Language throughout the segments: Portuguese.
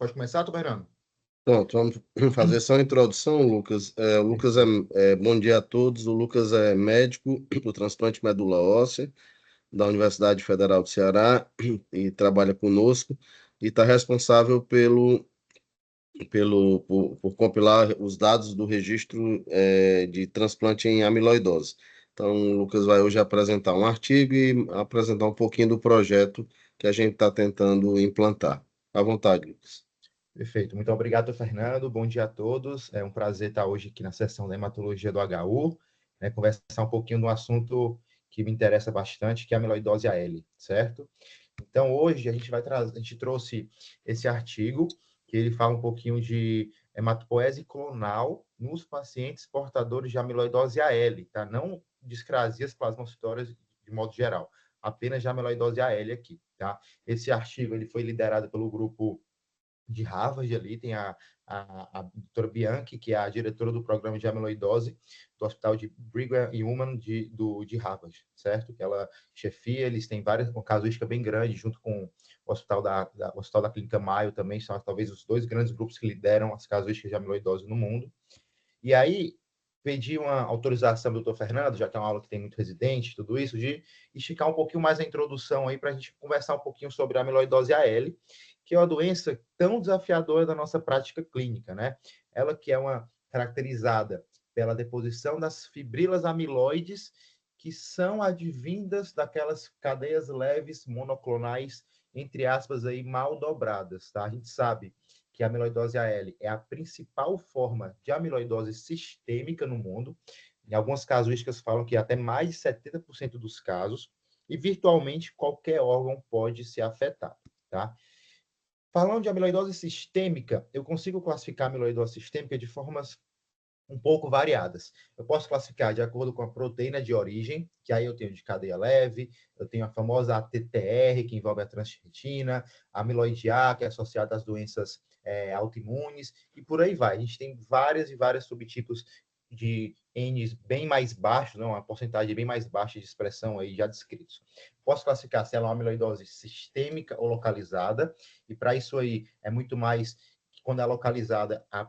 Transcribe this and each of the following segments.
Pode começar, tô Fernando? Pronto, vamos fazer só uma introdução, Lucas. O Lucas Perfeito. bom dia a todos. O Lucas é médico do transplante de medula óssea da Universidade Federal do Ceará e trabalha conosco e está responsável por compilar os dados do registro de transplante em amiloidose. Então, o Lucas vai hoje apresentar um artigo e apresentar um pouquinho do projeto que a gente está tentando implantar. À vontade, Lucas. Perfeito. Muito obrigado, Fernando. Bom dia a todos. É um prazer estar hoje aqui na sessão da hematologia do HU, né, conversar um pouquinho de um assunto que me interessa bastante, que é a amiloidose AL, certo? Então, hoje a gente trouxe esse artigo, que ele fala um pouquinho de hematopoese clonal nos pacientes portadores de amiloidose AL, tá? Não discrasias plasmocitórias de modo geral, apenas de amiloidose AL aqui, tá? Esse artigo ele foi liderado pelo grupo de Harvard ali, tem a doutora Bianchi, que é a diretora do programa de amiloidose do Hospital de Brigham and Women de Harvard, certo? Que ela chefia, eles têm uma casuística bem grande, junto com o Hospital da Clínica Mayo também, são talvez os dois grandes grupos que lideram as casuísticas de amiloidose no mundo. E aí, pedi uma autorização do doutor Fernando, já que é uma aula que tem muito residente, tudo isso, de esticar um pouquinho mais a introdução aí para a gente conversar um pouquinho sobre a amiloidose AL, que é uma doença tão desafiadora da nossa prática clínica, né? Ela que é uma caracterizada pela deposição das fibrilas amiloides, que são advindas daquelas cadeias leves monoclonais, entre aspas, aí, mal dobradas, tá? A gente sabe que a amiloidose AL é a principal forma de amiloidose sistêmica no mundo. Em algumas casuísticas falam que até mais de 70% dos casos, e virtualmente qualquer órgão pode ser afetado, tá? Falando de amiloidose sistêmica, eu consigo classificar a amiloidose sistêmica de formas um pouco variadas. Eu posso classificar de acordo com a proteína de origem, que aí eu tenho de cadeia leve, eu tenho a famosa ATTR, que envolve a transferritina, a amiloide A, que é associada às doenças autoimunes, e por aí vai. A gente tem várias e várias subtipos de N bem mais baixos, não, uma porcentagem bem mais baixa de expressão aí já descritos. Posso classificar se ela é uma amiloidose sistêmica ou localizada, e para isso aí é muito mais, quando é localizada, a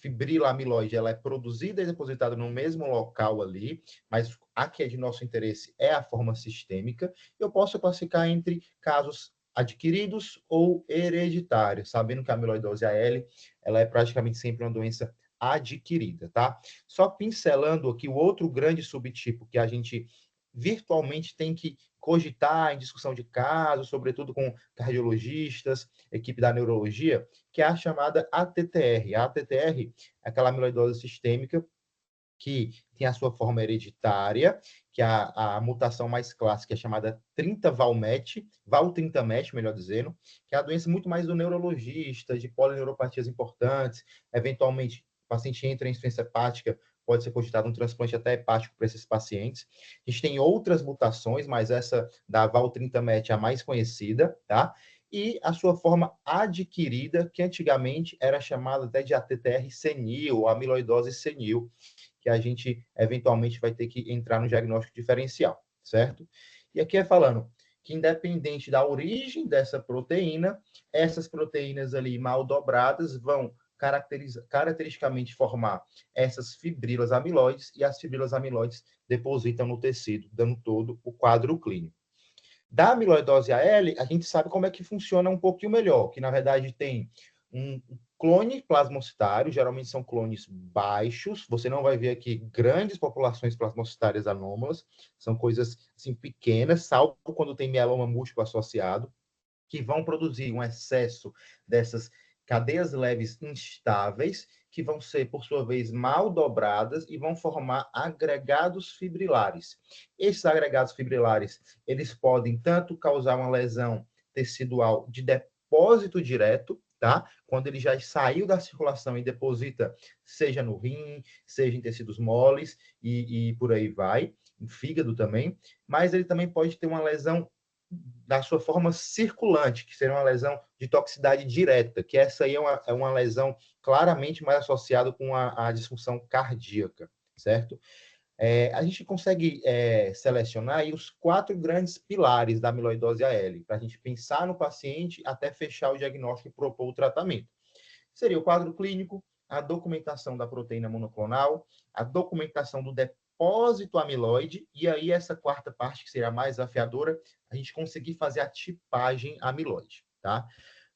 fibrila amiloide ela é produzida e depositada no mesmo local ali, mas a que é de nosso interesse é a forma sistêmica. Eu posso classificar entre casos adquiridos ou hereditários, sabendo que a amiloidose AL ela é praticamente sempre uma doença adquirida, tá? Só pincelando aqui o outro grande subtipo que a gente virtualmente tem que cogitar em discussão de casos, sobretudo com cardiologistas, equipe da neurologia, que é a chamada ATTR. A ATTR é aquela amiloidose sistêmica que tem a sua forma hereditária, que a mutação mais clássica é chamada 30-valmet, Val30-met, melhor dizendo, que é a doença muito mais do neurologista, de polineuropatias importantes, eventualmente o paciente entra em insuficiência hepática, pode ser cogitado um transplante até hepático para esses pacientes. A gente tem outras mutações, mas essa da Val30-met é a mais conhecida, tá? E a sua forma adquirida, que antigamente era chamada até de ATTR senil, ou amiloidose senil, que a gente eventualmente vai ter que entrar no diagnóstico diferencial, certo? E aqui é falando que independente da origem dessa proteína, essas proteínas ali mal dobradas vão caracteristicamente formar essas fibrilas amiloides, e as fibrilas amiloides depositam no tecido, dando todo o quadro clínico. Da amiloidose AL, a gente sabe como é que funciona um pouquinho melhor, que na verdade tem um clone plasmocitário, geralmente são clones baixos, você não vai ver aqui grandes populações plasmocitárias anômalas, são coisas assim pequenas, salvo quando tem mieloma múltiplo associado, que vão produzir um excesso dessas cadeias leves instáveis, que vão ser, por sua vez, mal dobradas e vão formar agregados fibrilares. Esses agregados fibrilares, eles podem tanto causar uma lesão tecidual de depósito direto, tá? Quando ele já saiu da circulação e deposita, seja no rim, seja em tecidos moles e por aí vai, em fígado também, mas ele também pode ter uma lesão da sua forma circulante, que seria uma lesão de toxicidade direta, que essa aí é uma lesão claramente mais associada com a disfunção cardíaca, certo? A gente consegue selecionar aí os 4 grandes pilares da amiloidose AL, para a gente pensar no paciente até fechar o diagnóstico e propor o tratamento. Seria o quadro clínico, a documentação da proteína monoclonal, a documentação do depósito amiloide, e aí essa quarta parte, que seria a mais desafiadora, a gente conseguir fazer a tipagem amiloide, tá?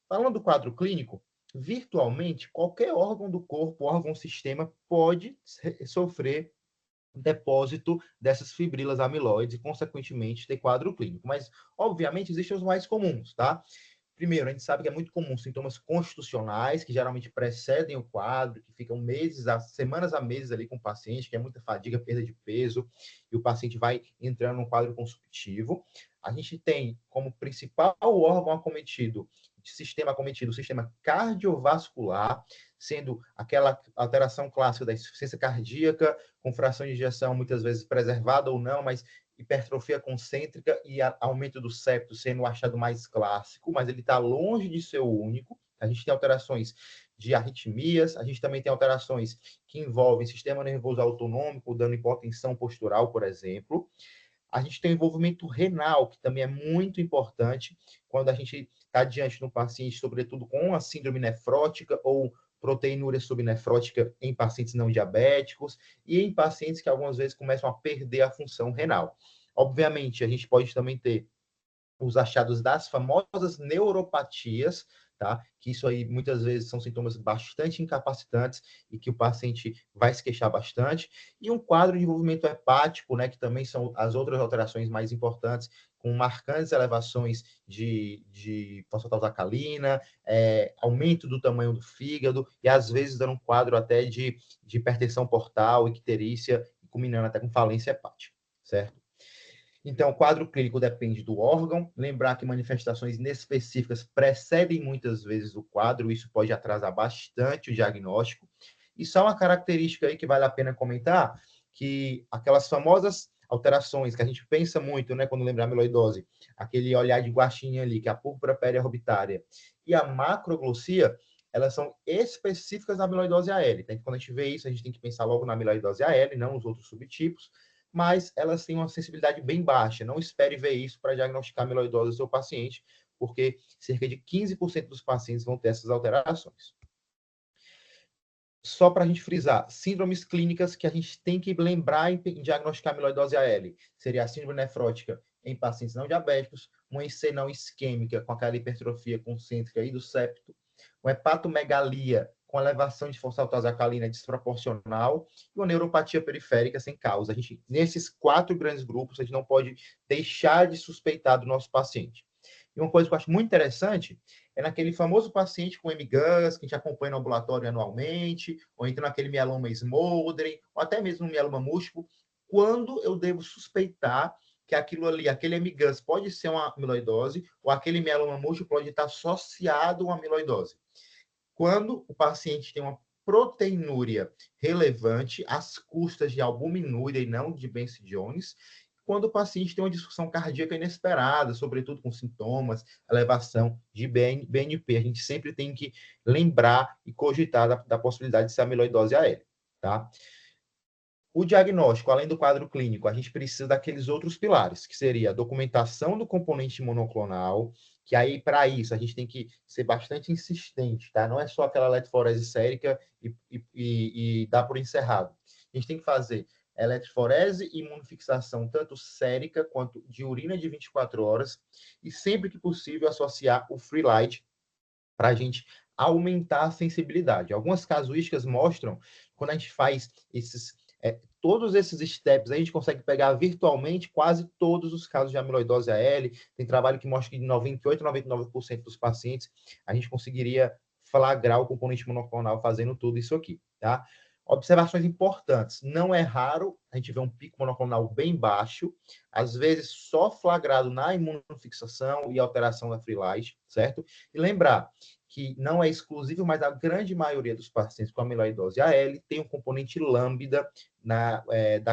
Falando do quadro clínico, virtualmente, qualquer órgão do corpo, órgão-sistema, pode sofrer depósito dessas fibrilas amiloides e, consequentemente, ter quadro clínico. Mas, obviamente, existem os mais comuns, tá? Primeiro, a gente sabe que é muito comum sintomas constitucionais, que geralmente precedem o quadro, que ficam semanas a meses ali com o paciente, que é muita fadiga, perda de peso, e o paciente vai entrando num quadro consultivo. A gente tem como principal órgão acometido, sistema acometido, o sistema cardiovascular, sendo aquela alteração clássica da insuficiência cardíaca, com fração de ejeção muitas vezes preservada ou não, mas hipertrofia concêntrica e aumento do septo sendo o achado mais clássico, mas ele está longe de ser o único. A gente tem alterações de arritmias, a gente também tem alterações que envolvem sistema nervoso autonômico, dando hipotensão postural, por exemplo. A gente tem o envolvimento renal, que também é muito importante quando a gente está diante de um paciente, sobretudo com a síndrome nefrótica ou proteinúria subnefrótica em pacientes não diabéticos e em pacientes que algumas vezes começam a perder a função renal. Obviamente, a gente pode também ter os achados das famosas neuropatias, tá? Que isso aí muitas vezes são sintomas bastante incapacitantes e que o paciente vai se queixar bastante. E um quadro de envolvimento hepático, né? Que também são as outras alterações mais importantes, com marcantes elevações de fosfatase alcalina, aumento do tamanho do fígado e às vezes dando um quadro até de hipertensão portal, icterícia, culminando até com falência hepática, certo? Então, o quadro clínico depende do órgão. Lembrar que manifestações inespecíficas precedem muitas vezes o quadro, isso pode atrasar bastante o diagnóstico. E só uma característica aí que vale a pena comentar, que aquelas famosas alterações que a gente pensa muito, né, quando lembra a amiloidose, aquele olhar de guaxinim ali, que é a púrpura periorbitária, e a macroglossia, elas são específicas da amiloidose AL. Então, quando a gente vê isso, a gente tem que pensar logo na amiloidose AL, não nos outros subtipos, mas elas têm uma sensibilidade bem baixa. Não espere ver isso para diagnosticar amiloidose do seu paciente, porque cerca de 15% dos pacientes vão ter essas alterações. Só para a gente frisar, síndromes clínicas que a gente tem que lembrar em diagnosticar amiloidose AL, seria a síndrome nefrótica em pacientes não diabéticos, uma IC não isquêmica com aquela hipertrofia concêntrica e do septo, uma hepatomegalia com elevação de fosfatase alcalina desproporcional e uma neuropatia periférica sem causa. Nesses 4 grandes grupos, a gente não pode deixar de suspeitar do nosso paciente. E uma coisa que eu acho muito interessante é naquele famoso paciente com MGUS, que a gente acompanha no ambulatório anualmente, ou então naquele mieloma smoldering, ou até mesmo no mieloma múltiplo, quando eu devo suspeitar que aquilo ali, aquele MGUS pode ser uma amiloidose, ou aquele mieloma múltiplo pode estar associado a uma amiloidose. Quando o paciente tem uma proteinúria relevante às custas de albuminúria e não de Benson Jones, quando o paciente tem uma disfunção cardíaca inesperada, sobretudo com sintomas, elevação de BNP. A gente sempre tem que lembrar e cogitar da possibilidade de ser amiloidose AL, tá? O diagnóstico, além do quadro clínico, a gente precisa daqueles outros pilares, que seria a documentação do componente monoclonal, que aí, para isso, a gente tem que ser bastante insistente, tá? Não é só aquela eletroforese sérica e dar por encerrado. A gente tem que fazer eletroforese e imunofixação, tanto sérica quanto de urina de 24 horas, e sempre que possível associar o free light para a gente aumentar a sensibilidade. Algumas casuísticas mostram, quando a gente faz todos esses steps, a gente consegue pegar virtualmente quase todos os casos de amiloidose AL. Tem trabalho que mostra que de 98% a 99% dos pacientes a gente conseguiria flagrar o componente monoclonal fazendo tudo isso aqui, tá? Observações importantes. Não é raro a gente ver um pico monoclonal bem baixo, às vezes só flagrado na imunofixação e alteração da free light, certo? E lembrar que não é exclusivo, mas a grande maioria dos pacientes com amiloidose AL tem um componente lambda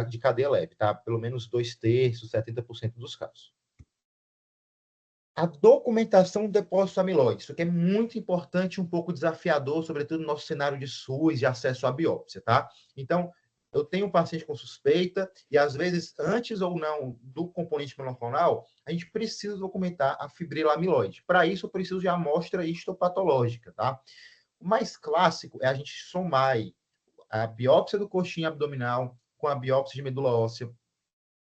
de cadeia leve, tá? Pelo menos 2/3, 70% dos casos. A documentação do depósito amiloide, isso aqui é muito importante, um pouco desafiador, sobretudo no nosso cenário de SUS, de acesso à biópsia, tá? Então, eu tenho um paciente com suspeita e, às vezes, antes ou não do componente monoclonal, a gente precisa documentar a fibrila amiloide. Para isso, eu preciso de amostra histopatológica, tá? O mais clássico é a gente somar aí a biópsia do coxinha abdominal com a biópsia de medula óssea,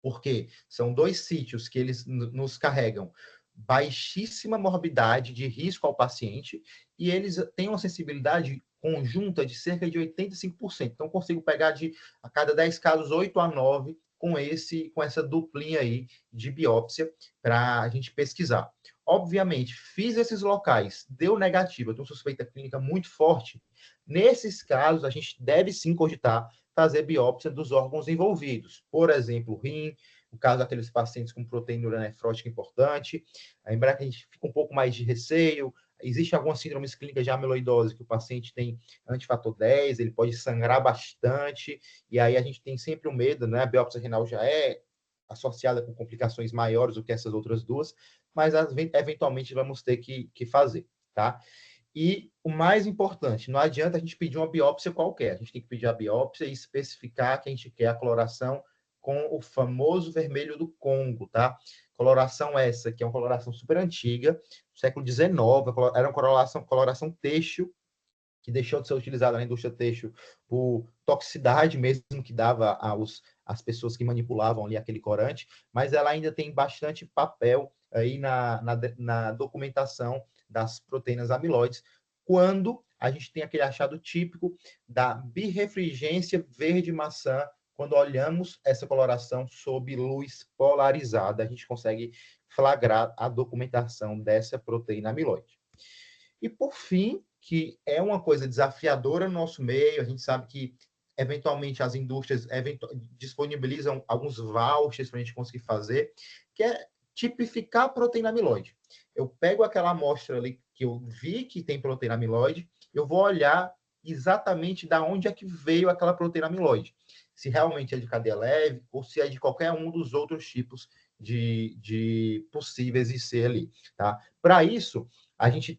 porque são dois sítios que eles nos carregam baixíssima morbidade de risco ao paciente e eles têm uma sensibilidade conjunta de cerca de 85%. Então, consigo pegar de a cada 10 casos, 8 a 9 com essa duplinha aí de biópsia para a gente pesquisar. Obviamente, fiz esses locais, deu negativo, eu tenho suspeita clínica muito forte. Nesses casos, a gente deve sim cogitar fazer biópsia dos órgãos envolvidos, por exemplo, rim, no caso daqueles pacientes com proteína ureanefrótica importante. Lembrar que a gente fica um pouco mais de receio. Existem algumas síndromes clínicas de amiloidose que o paciente tem antifator 10, ele pode sangrar bastante, e aí a gente tem sempre o medo, né? A biópsia renal já é associada com complicações maiores do que essas outras duas, mas eventualmente vamos ter que fazer, tá? E o mais importante, não adianta a gente pedir uma biópsia qualquer, a gente tem que pedir a biópsia e especificar que a gente quer a coloração com o famoso vermelho do Congo, tá? Coloração essa, que é uma coloração super antiga, século XIX, era uma coloração têxtil, que deixou de ser utilizada na indústria têxtil por toxicidade mesmo que dava às pessoas que manipulavam ali aquele corante, mas ela ainda tem bastante papel aí na documentação das proteínas amiloides, quando a gente tem aquele achado típico da birrefringência verde maçã, quando olhamos essa coloração sob luz polarizada, a gente consegue flagrar a documentação dessa proteína amiloide. E, por fim, que é uma coisa desafiadora no nosso meio, a gente sabe que, eventualmente, as indústrias disponibilizam alguns vouchers para a gente conseguir fazer, que é tipificar a proteína amiloide. Eu pego aquela amostra ali que eu vi que tem proteína amiloide, eu vou olhar exatamente da onde é que veio aquela proteína amiloide. Se realmente é de cadeia leve ou se é de qualquer um dos outros tipos de possíveis IC ali, tá? Para isso, a gente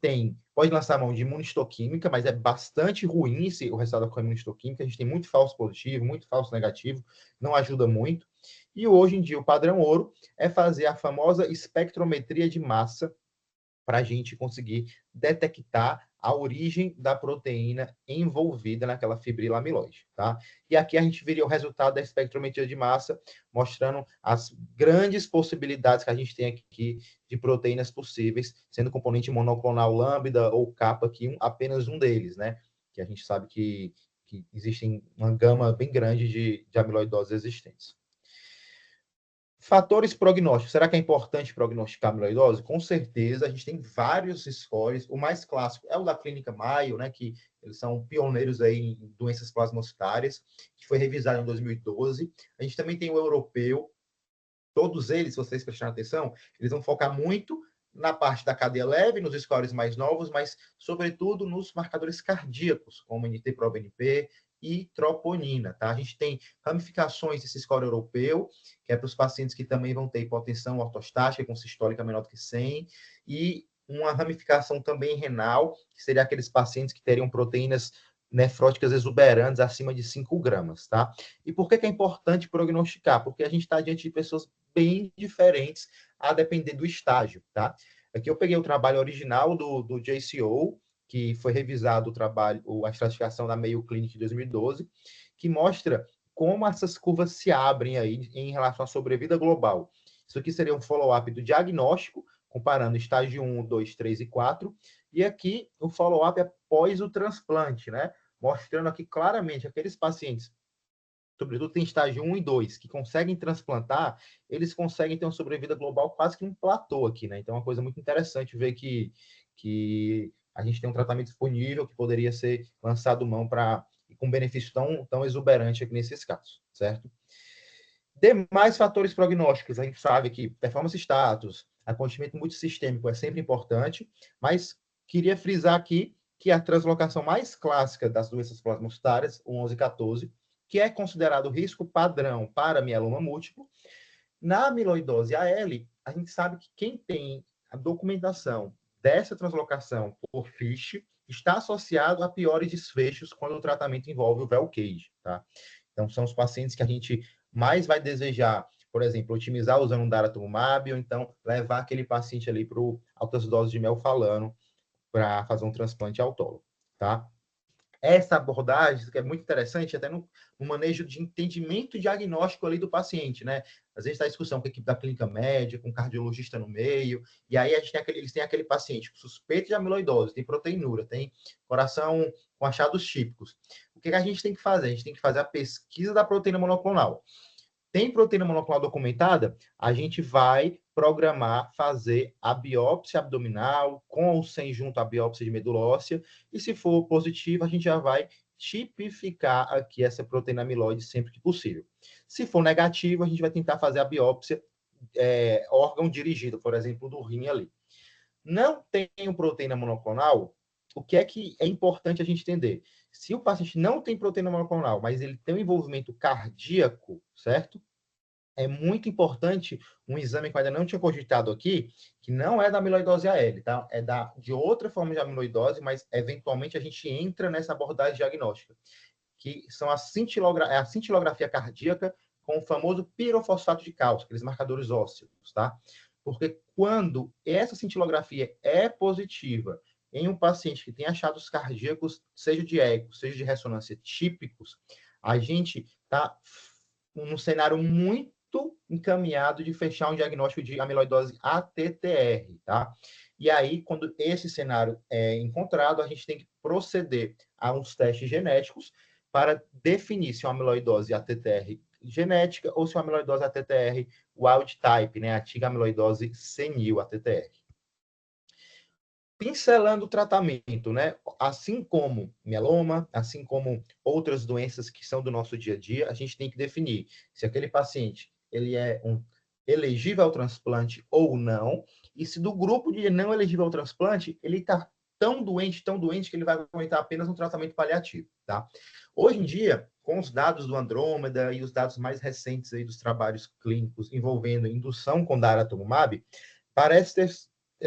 pode lançar a mão de imunistoquímica, mas é bastante ruim o resultado com a imunistoquímica. A gente tem muito falso positivo, muito falso negativo, não ajuda muito. E hoje em dia, o padrão ouro é fazer a famosa espectrometria de massa para a gente conseguir detectar a origem da proteína envolvida naquela fibrila amiloide, tá? E aqui a gente veria o resultado da espectrometria de massa, mostrando as grandes possibilidades que a gente tem aqui de proteínas possíveis, sendo componente monoclonal lambda ou kappa aqui apenas um deles, né? Que a gente sabe que existem uma gama bem grande de amiloidoses existentes. Fatores prognósticos. Será que é importante prognosticar amiloidose? Com certeza, a gente tem vários scores. O mais clássico é o da Clínica Mayo, né, que eles são pioneiros aí em doenças plasmocitárias, que foi revisado em 2012. A gente também tem o europeu. Todos eles, se vocês prestarem atenção, eles vão focar muito na parte da cadeia leve, nos scores mais novos, mas, sobretudo, nos marcadores cardíacos, como NT-proBNP e troponina, tá? A gente tem ramificações desse score europeu, que é para os pacientes que também vão ter hipotensão ortostática com sistólica menor do que 100, e uma ramificação também renal, que seria aqueles pacientes que teriam proteínas nefróticas exuberantes acima de 5 gramas, tá? E por que é importante prognosticar? Porque a gente está diante de pessoas bem diferentes a depender do estágio, tá? Aqui eu peguei o trabalho original do JCO, que foi revisado o trabalho, a estratificação da Mayo Clinic de 2012, que mostra como essas curvas se abrem aí em relação à sobrevida global. Isso aqui seria um follow-up do diagnóstico, comparando estágio 1, 2, 3 e 4, e aqui o follow-up após o transplante, né? Mostrando aqui claramente aqueles pacientes, sobretudo tem estágio 1 e 2, que conseguem transplantar, eles conseguem ter uma sobrevida global quase que um platô aqui, né? Então é uma coisa muito interessante ver que a gente tem um tratamento disponível que poderia ser lançado mão para com benefício tão exuberante aqui nesses casos, certo? Demais fatores prognósticos, a gente sabe que performance status, acometimento multissistêmico é sempre importante, mas queria frisar aqui que a translocação mais clássica das doenças plasmocitárias, o 11 e 14, que é considerado risco padrão para mieloma múltiplo, na amiloidose AL, a gente sabe que quem tem a documentação dessa translocação por FISH está associado a piores desfechos quando o tratamento envolve o Velcade, tá? Então, são os pacientes que a gente mais vai desejar, por exemplo, otimizar usando um daratumumab, ou então levar aquele paciente ali para altas doses de melfalano para fazer um transplante autólogo, tá? Essa abordagem, que é muito interessante, até no manejo de entendimento diagnóstico ali do paciente, né? Às vezes está a discussão com a equipe da clínica média, com o cardiologista no meio, e aí a gente tem eles têm aquele paciente com suspeito de amiloidose, tem proteinúria, tem coração com achados típicos. O que a gente tem que fazer? A gente tem que fazer a pesquisa da proteína monoclonal. Tem proteína monoclonal documentada, a gente vai programar fazer a biópsia abdominal, com ou sem junto a biópsia de medula óssea, e se for positivo, a gente já vai tipificar aqui essa proteína amiloide sempre que possível. Se for negativo, a gente vai tentar fazer a biópsia órgão dirigido, por exemplo, do rim ali. Não tem proteína monoclonal, o que é importante a gente entender? Se o paciente não tem proteína monoclonal, mas ele tem um envolvimento cardíaco, certo? É muito importante um exame que eu ainda não tinha cogitado aqui, que não é da amiloidose AL, tá? É de outra forma de amiloidose, mas eventualmente a gente entra nessa abordagem diagnóstica, que são a cintilografia cardíaca com o famoso pirofosfato de cálcio, aqueles marcadores ósseos, tá? Porque quando essa cintilografia é positiva em um paciente que tem achados cardíacos, seja de eco, seja de ressonância típicos, a gente está num cenário muito encaminhado de fechar um diagnóstico de amiloidose ATTR, tá? E aí, quando esse cenário é encontrado, a gente tem que proceder a uns testes genéticos para definir se é uma amiloidose ATTR genética ou se é uma amiloidose ATTR wild type, né? Antiga amiloidose senil ATTR. Pincelando o tratamento, né? Assim como mieloma, assim como outras doenças que são do nosso dia a dia, a gente tem que definir se aquele paciente ele é elegível ao transplante ou não, e se do grupo de não elegível ao transplante, ele está tão doente que ele vai aguentar apenas um tratamento paliativo, tá? Hoje em dia, com os dados do Andrômeda e os dados mais recentes aí dos trabalhos clínicos envolvendo indução com daratumumab, parece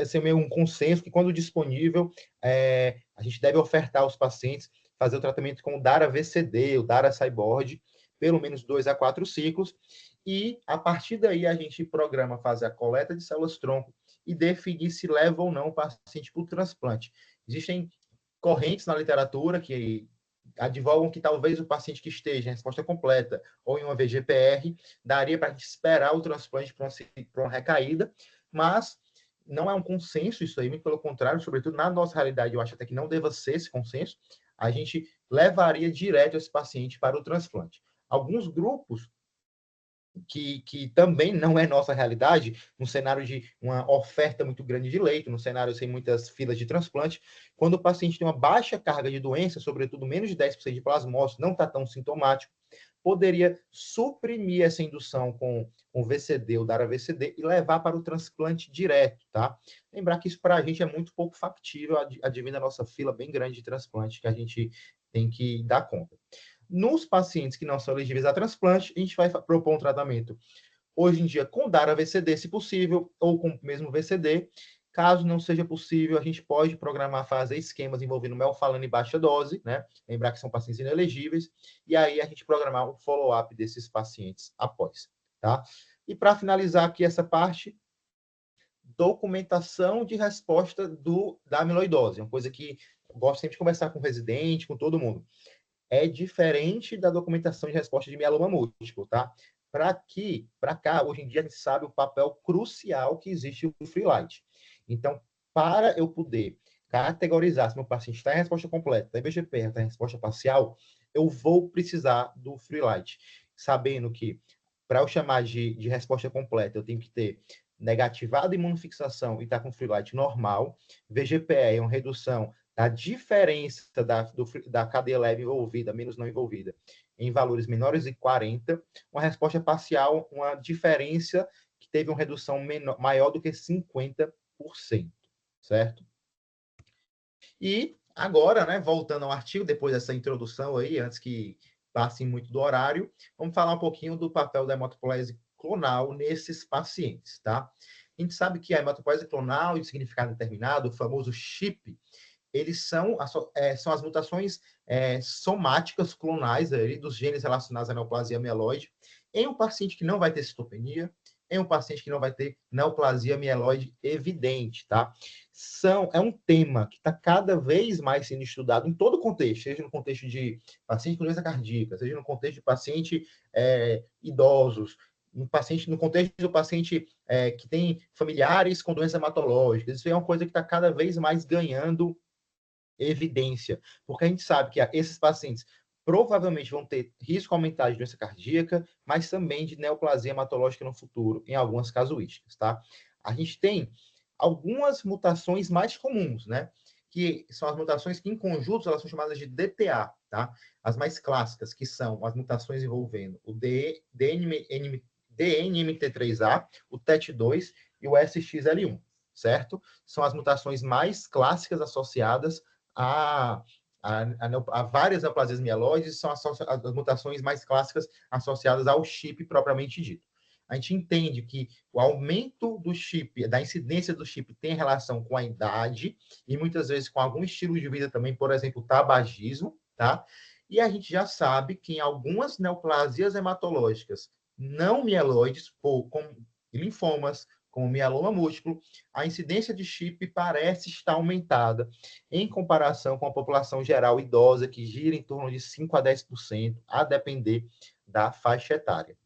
ser meio um consenso que, quando disponível, a gente deve ofertar aos pacientes fazer o tratamento com o DARA-VCD, o DARA-Cyborg, pelo menos 2 a 4 ciclos, e a partir daí a gente programa fazer a coleta de células-tronco e definir se leva ou não o paciente para o transplante. Existem correntes na literatura que advogam que talvez o paciente que esteja em resposta completa ou em uma VGPR, daria para a gente esperar o transplante para uma recaída, mas não é um consenso isso aí, muito pelo contrário, sobretudo na nossa realidade, eu acho até que não deva ser esse consenso, a gente levaria direto esse paciente para o transplante. Alguns grupos que também não é nossa realidade, num cenário de uma oferta muito grande de leito, num cenário sem muitas filas de transplante, quando o paciente tem uma baixa carga de doença, sobretudo menos de 10% de plasmócito, não está tão sintomático, poderia suprimir essa indução com o VCD, o DARA-VCD, e levar para o transplante direto, tá? Lembrar que isso para a gente é muito pouco factível, advindo a nossa fila bem grande de transplante que a gente tem que dar conta. Nos pacientes que não são elegíveis a transplante, a gente vai propor um tratamento, hoje em dia, com DARA-VCD, se possível, ou com o mesmo VCD. Caso não seja possível, a gente pode programar fazer esquemas envolvendo melfalano em baixa dose, né? Lembrar que são pacientes inelegíveis, e aí a gente programar um follow-up desses pacientes após, tá? E para finalizar aqui essa parte, documentação de resposta da amiloidose, uma coisa que eu gosto sempre de conversar com o residente, com todo mundo. É diferente da documentação de resposta de mieloma múltiplo, tá? Para cá, hoje em dia, a gente sabe o papel crucial que existe o Freelite. Então, para eu poder categorizar se meu paciente está em resposta completa, está em BGPR, está em resposta parcial, eu vou precisar do Freelite, sabendo que, para eu chamar de resposta completa, eu tenho que ter negativado a imunofixação e estar com Freelite normal, VGPR é uma redução da diferença da cadeia leve envolvida, menos não envolvida, em valores menores de 40, uma resposta parcial, uma diferença que teve uma redução maior do que 50%, certo? E agora, né, voltando ao artigo, depois dessa introdução aí, antes que passe muito do horário, vamos falar um pouquinho do papel da hematopoiese clonal nesses pacientes, tá? A gente sabe que a hematopoiese clonal, de significado determinado, o famoso CHIP, eles são as mutações somáticas clonais aí, dos genes relacionados à neoplasia mieloide, em um paciente que não vai ter citopenia, em um paciente que não vai ter neoplasia mieloide evidente, tá? É um tema que está cada vez mais sendo estudado em todo o contexto, seja no contexto de paciente com doença cardíaca, seja no contexto de paciente idosos, no contexto do paciente que tem familiares com doenças hematológicas. Isso é uma coisa que está cada vez mais ganhando evidência, porque a gente sabe que esses pacientes provavelmente vão ter risco aumentado de doença cardíaca, mas também de neoplasia hematológica no futuro, em algumas casuísticas, tá? A gente tem algumas mutações mais comuns, né? Que são as mutações que, em conjunto, elas são chamadas de DTA, tá? As mais clássicas, que são as mutações envolvendo o DNMT3A, o TET2 e o SXL1, certo? São as mutações mais clássicas associadas a várias neoplasias mieloides, são as mutações mais clássicas associadas ao chip propriamente dito. A gente entende que o aumento do chip, da incidência do chip, tem relação com a idade e muitas vezes com algum estilo de vida também, por exemplo, o tabagismo, tá? E a gente já sabe que em algumas neoplasias hematológicas não mieloides, como linfomas, como mieloma múltiplo, a incidência de chip parece estar aumentada em comparação com a população geral idosa, que gira em torno de 5 a 10%, a depender da faixa etária.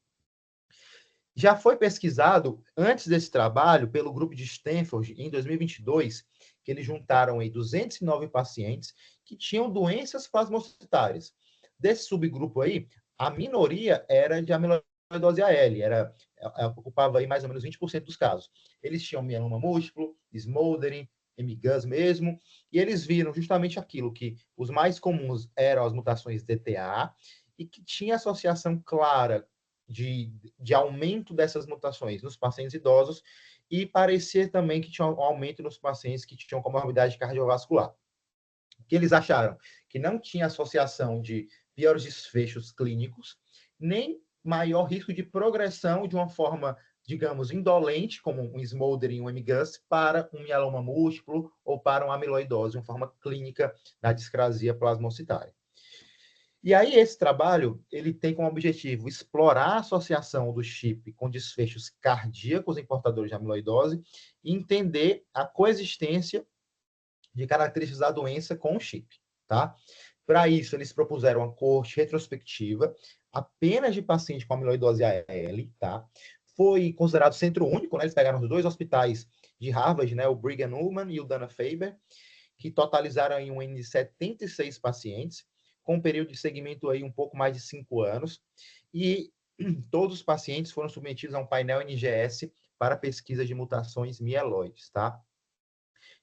Já foi pesquisado, antes desse trabalho, pelo grupo de Stanford, em 2022, que eles juntaram aí 209 pacientes que tinham doenças plasmocitárias. Desse subgrupo aí, a minoria era de amiloidose AL, ocupava aí mais ou menos 20% dos casos. Eles tinham mieloma múltiplo, smoldering, MGUS mesmo, e eles viram justamente aquilo, que os mais comuns eram as mutações DTA, e que tinha associação clara de aumento dessas mutações nos pacientes idosos, e parecia também que tinha um aumento nos pacientes que tinham comorbidade cardiovascular. O que eles acharam? Que não tinha associação de piores desfechos clínicos, nem maior risco de progressão de uma forma, digamos, indolente, como um smoldering, um MGUS, para um mieloma múltiplo ou para uma amiloidose, uma forma clínica da discrasia plasmocitária. E aí esse trabalho, ele tem como objetivo explorar a associação do chip com desfechos cardíacos em portadores de amiloidose e entender a coexistência de características da doença com o chip, tá? Para isso, eles propuseram uma coorte retrospectiva apenas de pacientes com amiloidose AL, tá? Foi considerado centro único, né? Eles pegaram os dois hospitais de Harvard, né? O Brigham Women e o Dana-Farber, que totalizaram aí um N de 76 pacientes, com um período de segmento aí um pouco mais de 5 anos, e todos os pacientes foram submetidos a um painel NGS para pesquisa de mutações mieloides, tá?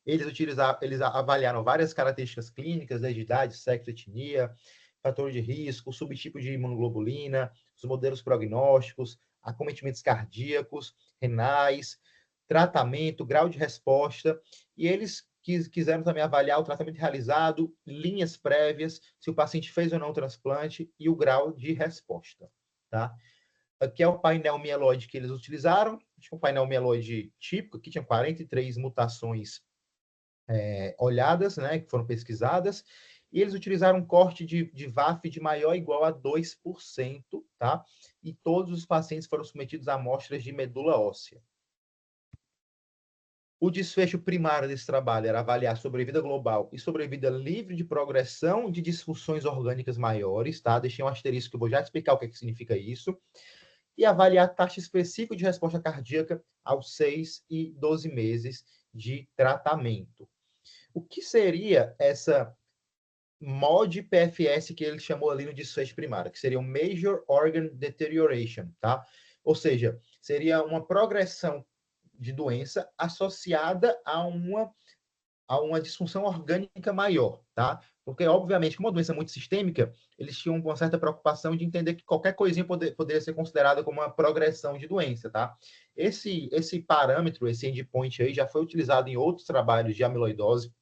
Eles avaliaram várias características clínicas, desde idade, sexo, etnia, fator de risco, subtipo de imunoglobulina, os modelos prognósticos, acometimentos cardíacos, renais, tratamento, grau de resposta, e eles quiseram também avaliar o tratamento realizado, linhas prévias, se o paciente fez ou não o transplante e o grau de resposta, tá? Aqui é o painel mieloide que eles utilizaram, um painel mieloide típico, que tinha 43 mutações olhadas, né, que foram pesquisadas, e eles utilizaram um corte de VAF de maior ou igual a 2%, tá? E todos os pacientes foram submetidos a amostras de medula óssea. O desfecho primário desse trabalho era avaliar sobrevida global e sobrevida livre de progressão de disfunções orgânicas maiores, tá? Deixei um asterisco que eu vou já explicar o que significa isso. E avaliar a taxa específica de resposta cardíaca aos 6 e 12 meses de tratamento. O que seria essa MOD-PFS que ele chamou ali no desfecho primário, que seria o Major Organ Deterioration, tá? Ou seja, seria uma progressão de doença associada a uma disfunção orgânica maior, tá? Porque, obviamente, como uma doença muito sistêmica, eles tinham uma certa preocupação de entender que qualquer coisinha poderia ser considerada como uma progressão de doença, tá? Esse parâmetro, esse endpoint aí, já foi utilizado em outros trabalhos de amiloidose,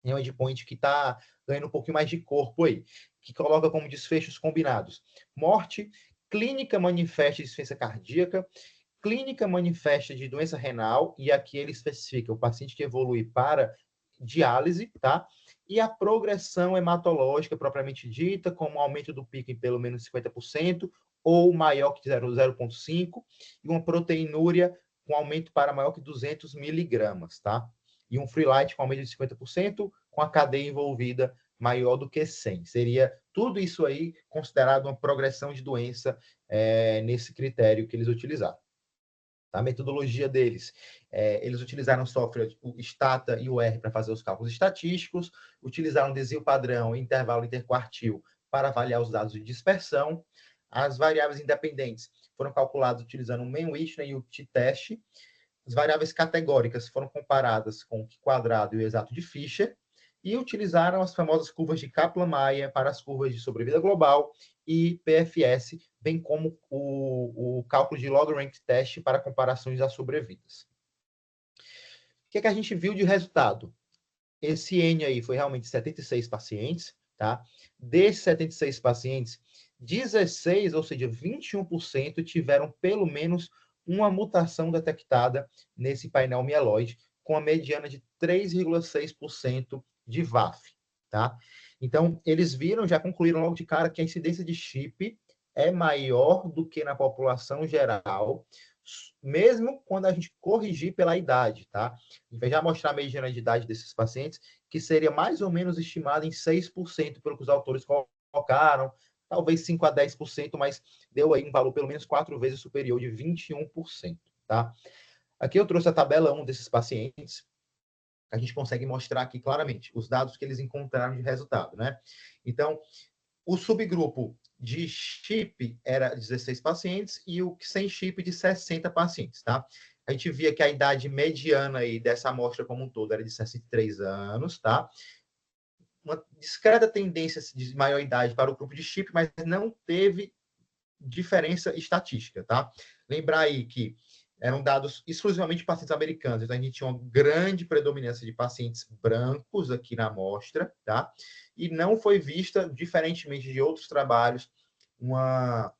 é um endpoint que está ganhando um pouquinho mais de corpo aí, que coloca como desfechos combinados: morte, clínica manifesta de insuficiência cardíaca, clínica manifesta de doença renal, e aqui ele especifica o paciente que evolui para diálise, tá? e a progressão hematológica propriamente dita, como aumento do pico em pelo menos 50%, ou maior que 0,5, e uma proteinúria com aumento para maior que 200 miligramas, tá? E um free light com aumento de 50%, com a cadeia envolvida maior do que 100. Seria tudo isso aí considerado uma progressão de doença nesse critério que eles utilizaram. A metodologia deles, eles utilizaram software, o Stata e o R para fazer os cálculos estatísticos, utilizaram desvio padrão e intervalo interquartil para avaliar os dados de dispersão. As variáveis independentes foram calculadas utilizando o Mann-Whitney e o t-test. As variáveis categóricas foram comparadas com o quadrado e o exato de Fischer, e utilizaram as famosas curvas de Kaplan-Meier para as curvas de sobrevida global e PFS, bem como o cálculo de log-rank test para comparações das sobrevidas. O que a gente viu de resultado? Esse N aí foi realmente 76 pacientes, tá? Desses 76 pacientes, 16, ou seja, 21% tiveram pelo menos uma mutação detectada nesse painel mieloide, com a mediana de 3,6% de VAF, tá? Então, eles viram, já concluíram logo de cara que a incidência de chip é maior do que na população geral, mesmo quando a gente corrigir pela idade, tá? Vai já mostrar a mediana de idade desses pacientes, que seria mais ou menos estimada em 6%, pelo que os autores colocaram, talvez 5 a 10%, mas deu aí um valor pelo menos 4 vezes superior de 21%, tá? Aqui eu trouxe a tabela 1 desses pacientes, a gente consegue mostrar aqui claramente os dados que eles encontraram de resultado, né? Então, o subgrupo de chip era 16 pacientes e o sem chip de 60 pacientes, tá? A gente via que a idade mediana aí dessa amostra como um todo era de 63 anos, tá? Uma discreta tendência de maior idade para o grupo de chip, mas não teve diferença estatística, tá? Lembrar aí que eram dados exclusivamente de pacientes americanos, então a gente tinha uma grande predominância de pacientes brancos aqui na amostra, tá? E não foi vista, diferentemente de outros trabalhos, uma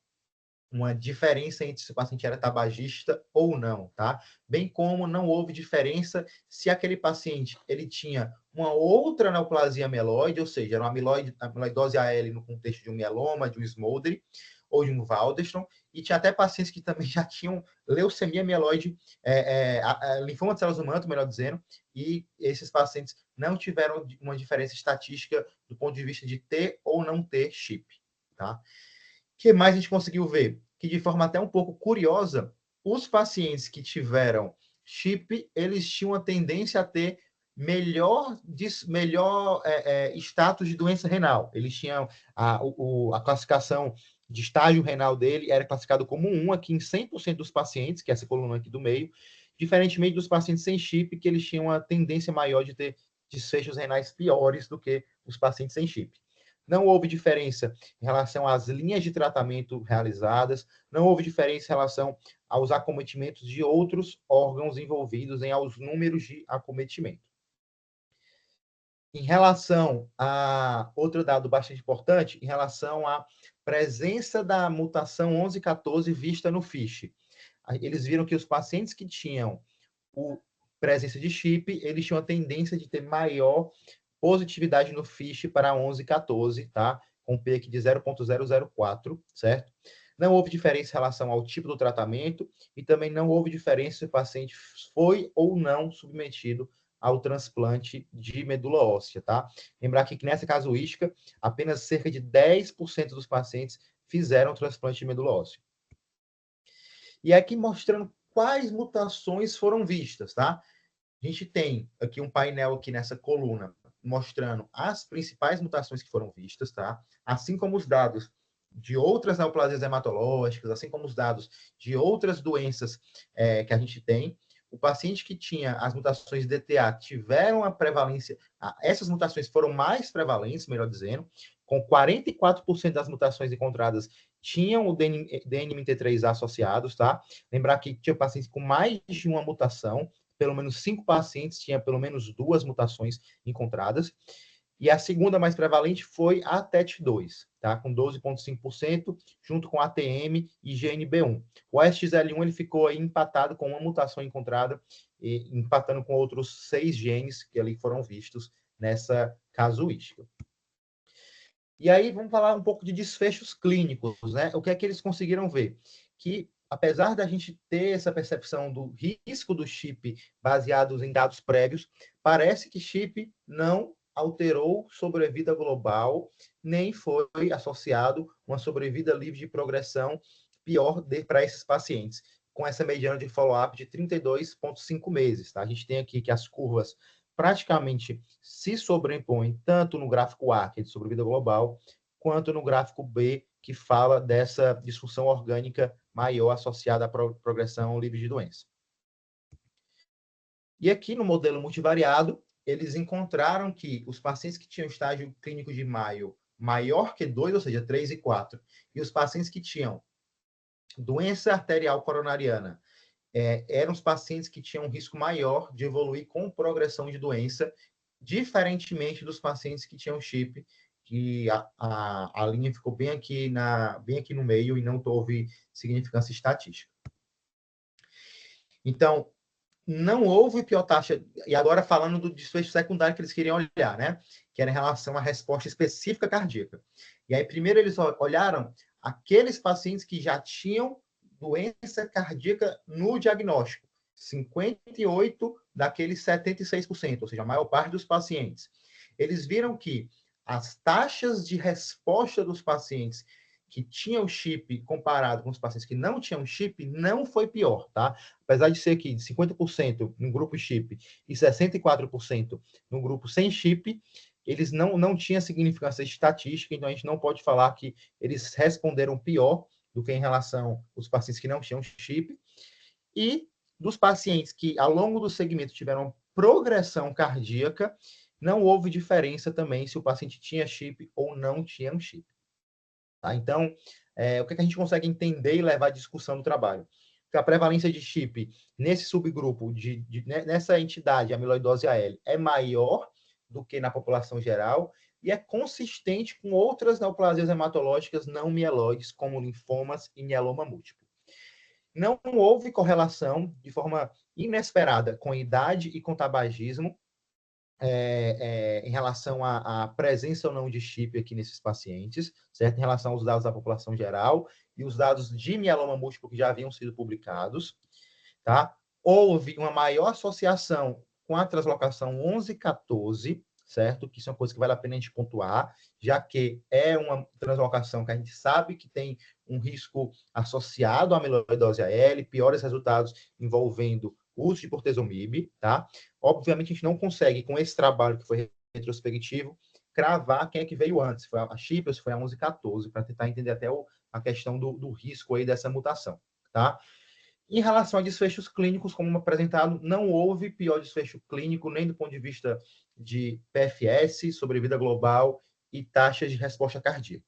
diferença entre se o paciente era tabagista ou não, tá? Bem como não houve diferença se aquele paciente ele tinha uma outra neoplasia mieloide, ou seja, era uma amiloidose AL no contexto de um mieloma, de um Smoldering, ou de um Waldenstrom, e tinha até pacientes que também já tinham leucemia mieloide, linfoma de células do manto, melhor dizendo, e esses pacientes não tiveram uma diferença estatística do ponto de vista de ter ou não ter chip, tá? O que mais a gente conseguiu ver? Que de forma até um pouco curiosa, os pacientes que tiveram chip, eles tinham a tendência a ter melhor status de doença renal. Eles tinham a classificação de estágio renal dele era classificado como 1 aqui em 100% dos pacientes, que é essa coluna aqui do meio, diferentemente dos pacientes sem chip, que eles tinham uma tendência maior de ter desfechos renais piores do que os pacientes sem chip. Não houve diferença em relação às linhas de tratamento realizadas, não houve diferença em relação aos acometimentos de outros órgãos envolvidos aos números de acometimento. Em relação a outro dado bastante importante, em relação à presença da mutação 1114 vista no FISH. Eles viram que os pacientes que tinham presença de chip, eles tinham a tendência de ter maior positividade no FISH para 1114, tá? Com P aqui de 0,004, certo? Não houve diferença em relação ao tipo do tratamento e também não houve diferença se o paciente foi ou não submetido ao transplante de medula óssea, tá? Lembrar aqui que nessa casuística, apenas cerca de 10% dos pacientes fizeram transplante de medula óssea. E aqui mostrando quais mutações foram vistas, tá? A gente tem aqui um painel aqui nessa coluna mostrando as principais mutações que foram vistas, tá? Assim como os dados de outras neoplasias hematológicas, assim como os dados de outras doenças que a gente tem. O paciente que tinha as mutações DTA tiveram a prevalência, essas mutações foram mais prevalentes, melhor dizendo, com 44% das mutações encontradas tinham o DNMT3A associados, tá? Lembrar que tinha pacientes com mais de uma mutação, pelo menos 5 pacientes tinham pelo menos 2 mutações encontradas. E a segunda mais prevalente foi a TET2, tá? Com 12,5%, junto com ATM e GNB1. O ASXL1 ele ficou aí empatado com uma mutação encontrada, e empatando com outros 6 genes que ali foram vistos nessa casuística. E aí vamos falar um pouco de desfechos clínicos, né? O que é que eles conseguiram ver? Que apesar da gente ter essa percepção do risco do chip baseados em dados prévios, parece que chip não alterou sobrevida global, nem foi associado uma sobrevida livre de progressão pior para esses pacientes, com essa mediana de follow-up de 32,5 meses. Tá? A gente tem aqui que as curvas praticamente se sobrepõem tanto no gráfico A, que é de sobrevida global, quanto no gráfico B, que fala dessa disfunção orgânica maior associada à progressão livre de doença. E aqui no modelo multivariado, eles encontraram que os pacientes que tinham estágio clínico de Mayo maior que 2, ou seja, 3 e 4, e os pacientes que tinham doença arterial coronariana, eram os pacientes que tinham um risco maior de evoluir com progressão de doença, diferentemente dos pacientes que tinham chip, que a linha ficou bem aqui no meio e não houve significância estatística. Então, não houve pior taxa, e agora falando do desfecho secundário que eles queriam olhar, né? Que era em relação à resposta específica cardíaca. E aí, primeiro, eles olharam aqueles pacientes que já tinham doença cardíaca no diagnóstico. 58 daqueles 76%, ou seja, a maior parte dos pacientes. Eles viram que as taxas de resposta dos pacientes que tinham chip comparado com os pacientes que não tinham chip, não foi pior, tá? Apesar de ser que 50% no grupo chip e 64% no grupo sem chip, eles não tinham significância estatística, então a gente não pode falar que eles responderam pior do que em relação aos pacientes que não tinham chip. E dos pacientes que, ao longo do segmento, tiveram progressão cardíaca, não houve diferença também se o paciente tinha chip ou não tinha um chip. Tá? Então, o que a gente consegue entender e levar à discussão do trabalho? Que a prevalência de chip nesse subgrupo, nessa entidade, amiloidose AL, é maior do que na população geral e é consistente com outras neoplasias hematológicas não mieloides, como linfomas e mieloma múltiplo. Não houve correlação de forma inesperada com idade e com tabagismo, em relação à presença ou não de chip aqui nesses pacientes, certo? Em relação aos dados da população geral e os dados de mieloma múltiplo que já haviam sido publicados, tá? Houve uma maior associação com a translocação 11-14, certo? Que isso é uma coisa que vale a pena a gente pontuar, já que é uma translocação que a gente sabe que tem um risco associado à amiloidose AL, piores resultados envolvendo uso de bortezomib, tá? Obviamente, a gente não consegue, com esse trabalho que foi retrospectivo, cravar quem é que veio antes, foi a chip ou se foi a 11-14, para tentar entender até a questão do risco aí dessa mutação, tá? Em relação a desfechos clínicos, como apresentado, não houve pior desfecho clínico, nem do ponto de vista de PFS, sobrevida global e taxas de resposta cardíaca.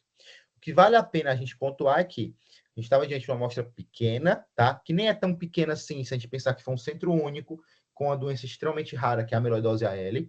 O que vale a pena a gente pontuar é que a gente estava diante de uma amostra pequena, tá? Que nem é tão pequena assim, se a gente pensar que foi um centro único, com uma doença extremamente rara, que é a amiloidose AL,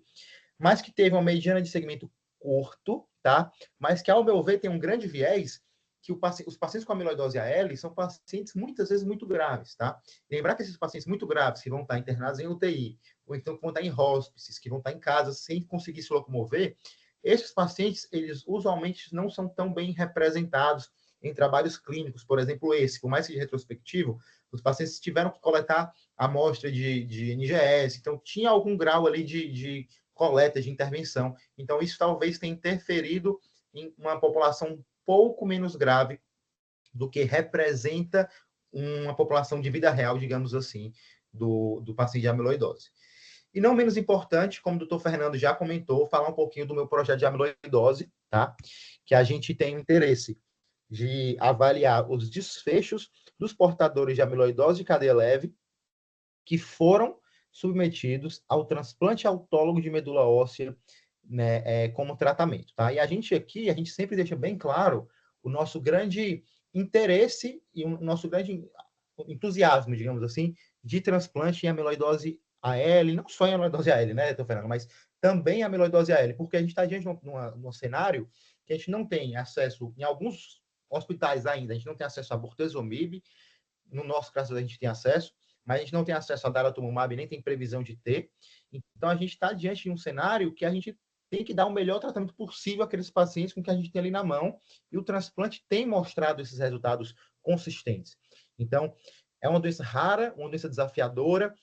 mas que teve uma mediana de segmento curto, tá? Mas que, ao meu ver, tem um grande viés, que os pacientes com amiloidose AL são pacientes muitas vezes muito graves, tá? Lembrar que esses pacientes muito graves, que vão estar internados em UTI, ou então que vão estar em hospices, que vão estar em casa sem conseguir se locomover, esses pacientes, eles usualmente não são tão bem representados em trabalhos clínicos, por exemplo, esse, por mais que retrospectivo, os pacientes tiveram que coletar amostra de NGS, então tinha algum grau ali de coleta, de intervenção. Então, isso talvez tenha interferido em uma população um pouco menos grave do que representa uma população de vida real, digamos assim, do paciente de amiloidose. E não menos importante, como o doutor Fernando já comentou, falar um pouquinho do meu projeto de amiloidose, tá? Que a gente tem interesse de avaliar os desfechos dos portadores de amiloidose de cadeia leve que foram submetidos ao transplante autólogo de medula óssea, né, como tratamento, tá? E a gente aqui, a gente sempre deixa bem claro o nosso grande interesse e o nosso grande entusiasmo, digamos assim, de transplante em amiloidose AL, não só em amiloidose AL, né, doutor Fernando, mas também amiloidose AL, porque a gente está diante de um cenário que a gente não tem acesso, em alguns hospitais ainda, a gente não tem acesso a bortezomib, no nosso caso a gente tem acesso, mas a gente não tem acesso a daratumumab, nem tem previsão de ter. Então, a gente está diante de um cenário que a gente tem que dar o melhor tratamento possível àqueles pacientes com o que a gente tem ali na mão, e o transplante tem mostrado esses resultados consistentes. Então, é uma doença rara, uma doença desafiadora,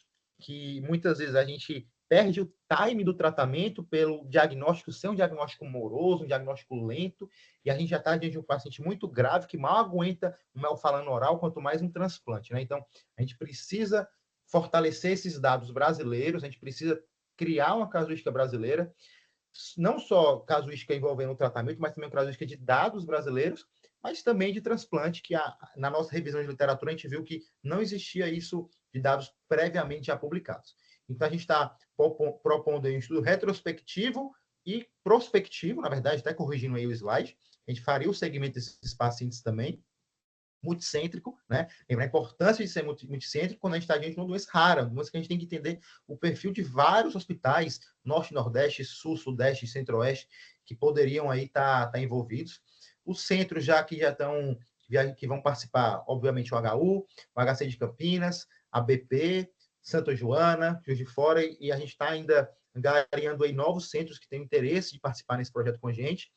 que muitas vezes a gente perde o time do tratamento pelo diagnóstico ser um diagnóstico moroso, um diagnóstico lento, e a gente já está diante de um paciente muito grave que mal aguenta um melfalano oral, quanto mais um transplante, né? Então, a gente precisa fortalecer esses dados brasileiros, a gente precisa criar uma casuística brasileira, não só casuística envolvendo o tratamento, mas também casuística de dados brasileiros, mas também de transplante, que na nossa revisão de literatura a gente viu que não existia isso de dados previamente já publicados. Então, a gente está propondo um estudo retrospectivo e prospectivo, na verdade, até corrigindo aí o slide, a gente faria o segmento desses pacientes também, multicêntrico, né? Lembra a importância de ser multicêntrico quando a gente está diante de uma doença rara, uma doença que a gente tem que entender o perfil de vários hospitais, Norte, Nordeste, Sul, Sudeste, Centro-Oeste, que poderiam aí estar envolvidos. Os centros já estão, que vão participar, obviamente, o HU, o HC de Campinas, a BP, Santa Joana, Juiz de Fora, e a gente está ainda angariando aí novos centros que têm interesse de participar nesse projeto com a gente.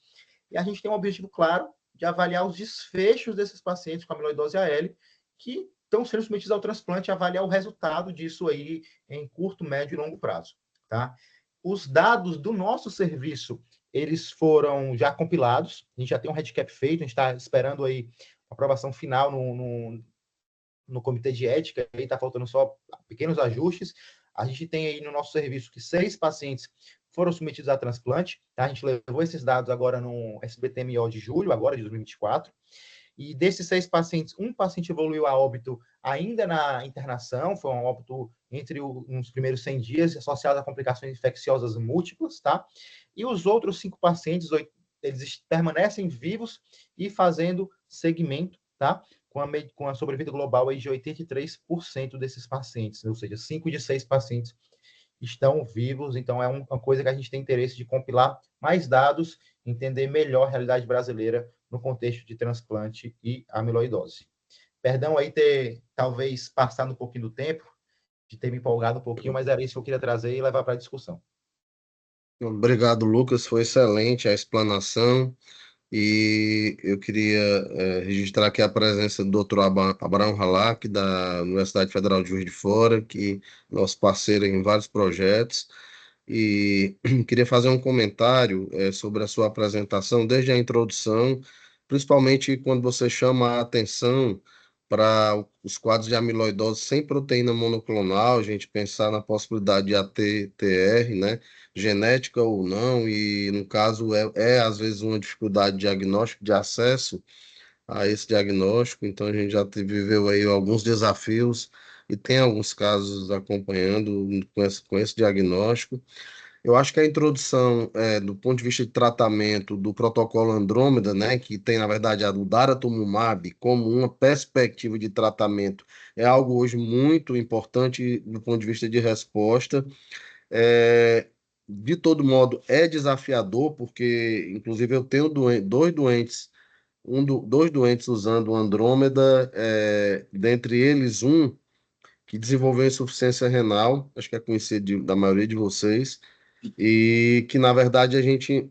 E a gente tem um objetivo claro de avaliar os desfechos desses pacientes com amiloidose AL que estão sendo submetidos ao transplante, avaliar o resultado disso aí em curto, médio e longo prazo, tá? Os dados do nosso serviço, eles foram já compilados, a gente já tem um headcap feito, a gente está esperando aí a aprovação final no comitê de ética, aí está faltando só pequenos ajustes. A gente tem aí no nosso serviço que 6 pacientes foram submetidos a transplante, tá? A gente levou esses dados agora no SBTMO de julho, agora de 2024, e desses 6 pacientes, um paciente evoluiu a óbito ainda na internação, foi um óbito entre nos primeiros 100 dias, associado a complicações infecciosas múltiplas, tá? E os outros 5 pacientes, eles permanecem vivos e fazendo segmento, tá? Com a sobrevida global aí de 83% desses pacientes, ou seja, 5 de 6 pacientes estão vivos, então é uma coisa que a gente tem interesse de compilar mais dados, entender melhor a realidade brasileira no contexto de transplante e amiloidose. Perdão aí ter, talvez, passado um pouquinho do tempo, de ter me empolgado um pouquinho, mas era isso que eu queria trazer e levar para a discussão. Obrigado, Lucas. Foi excelente a explanação. E eu queria registrar aqui a presença do Dr. Abraão Halak, da Universidade Federal de Juiz de Fora, que é nosso parceiro em vários projetos. E queria fazer um comentário sobre a sua apresentação, desde a introdução, principalmente quando você chama a atenção para os quadros de amiloidose sem proteína monoclonal, a gente pensar na possibilidade de ATTR, né, genética ou não, e no caso às vezes uma dificuldade de diagnóstico, de acesso a esse diagnóstico, então a gente já viveu aí alguns desafios e tem alguns casos acompanhando com esse diagnóstico. Eu acho que a introdução, do ponto de vista de tratamento do protocolo Andrômeda, né, que tem, na verdade, a do daratumumab como uma perspectiva de tratamento, é algo hoje muito importante do ponto de vista de resposta. De todo modo, é desafiador, porque, inclusive, eu tenho dois doentes, dois doentes usando o Andrômeda, dentre eles um que desenvolveu insuficiência renal, acho que é conhecido da maioria de vocês, e que, na verdade, a gente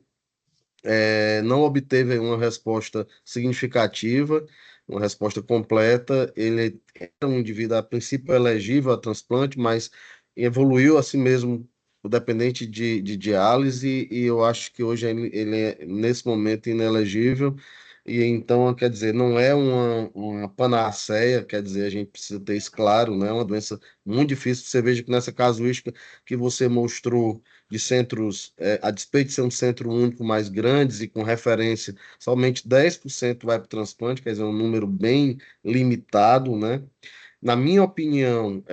não obteve uma resposta significativa, uma resposta completa. Ele era um indivíduo, a princípio, elegível a transplante, mas evoluiu assim mesmo, dependente de diálise, e eu acho que hoje ele é, nesse momento, inelegível. E então, quer dizer, não é uma panaceia, quer dizer, a gente precisa ter isso claro, né? É uma doença muito difícil. Você veja que nessa casuística que você mostrou de centros, a despeito de ser um centro único mais grandes e com referência, somente 10% vai para o transplante, quer dizer, um número bem limitado, né? Na minha opinião,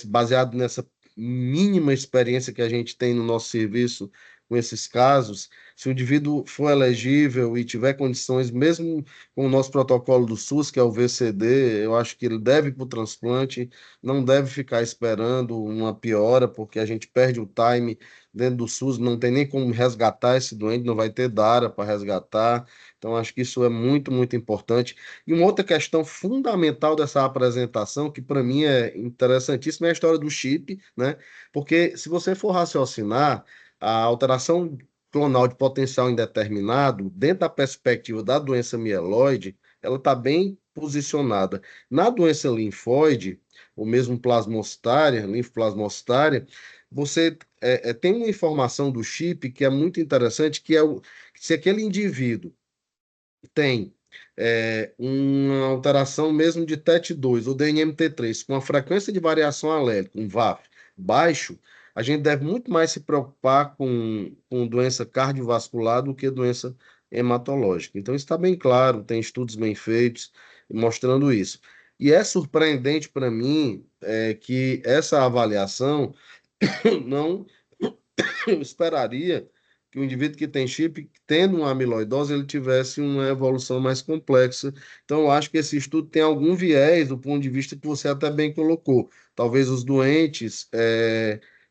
baseado nessa mínima experiência que a gente tem no nosso serviço com esses casos, se o indivíduo for elegível e tiver condições, mesmo com o nosso protocolo do SUS, que é o VCD, eu acho que ele deve ir para o transplante, não deve ficar esperando uma piora, porque a gente perde o time dentro do SUS, não tem nem como resgatar esse doente, não vai ter DARA para resgatar. Então, acho que isso é muito, muito importante. E uma outra questão fundamental dessa apresentação, que para mim é interessantíssima, é a história do chip, né? Porque se você for raciocinar, a alteração clonal de potencial indeterminado, dentro da perspectiva da doença mieloide, ela está bem posicionada. Na doença linfóide, ou mesmo plasmocitária, linfoplasmocitária, você tem uma informação do chip que é muito interessante, que é se aquele indivíduo tem uma alteração mesmo de TET2 ou DNMT3 com uma frequência de variação allélica, um VAF, baixo, a gente deve muito mais se preocupar com doença cardiovascular do que doença hematológica. Então, isso está bem claro, tem estudos bem feitos mostrando isso. E é surpreendente para mim que essa avaliação não eu esperaria que o indivíduo que tem chip, tendo uma amiloidose, ele tivesse uma evolução mais complexa. Então, eu acho que esse estudo tem algum viés do ponto de vista que você até bem colocou. Talvez os doentes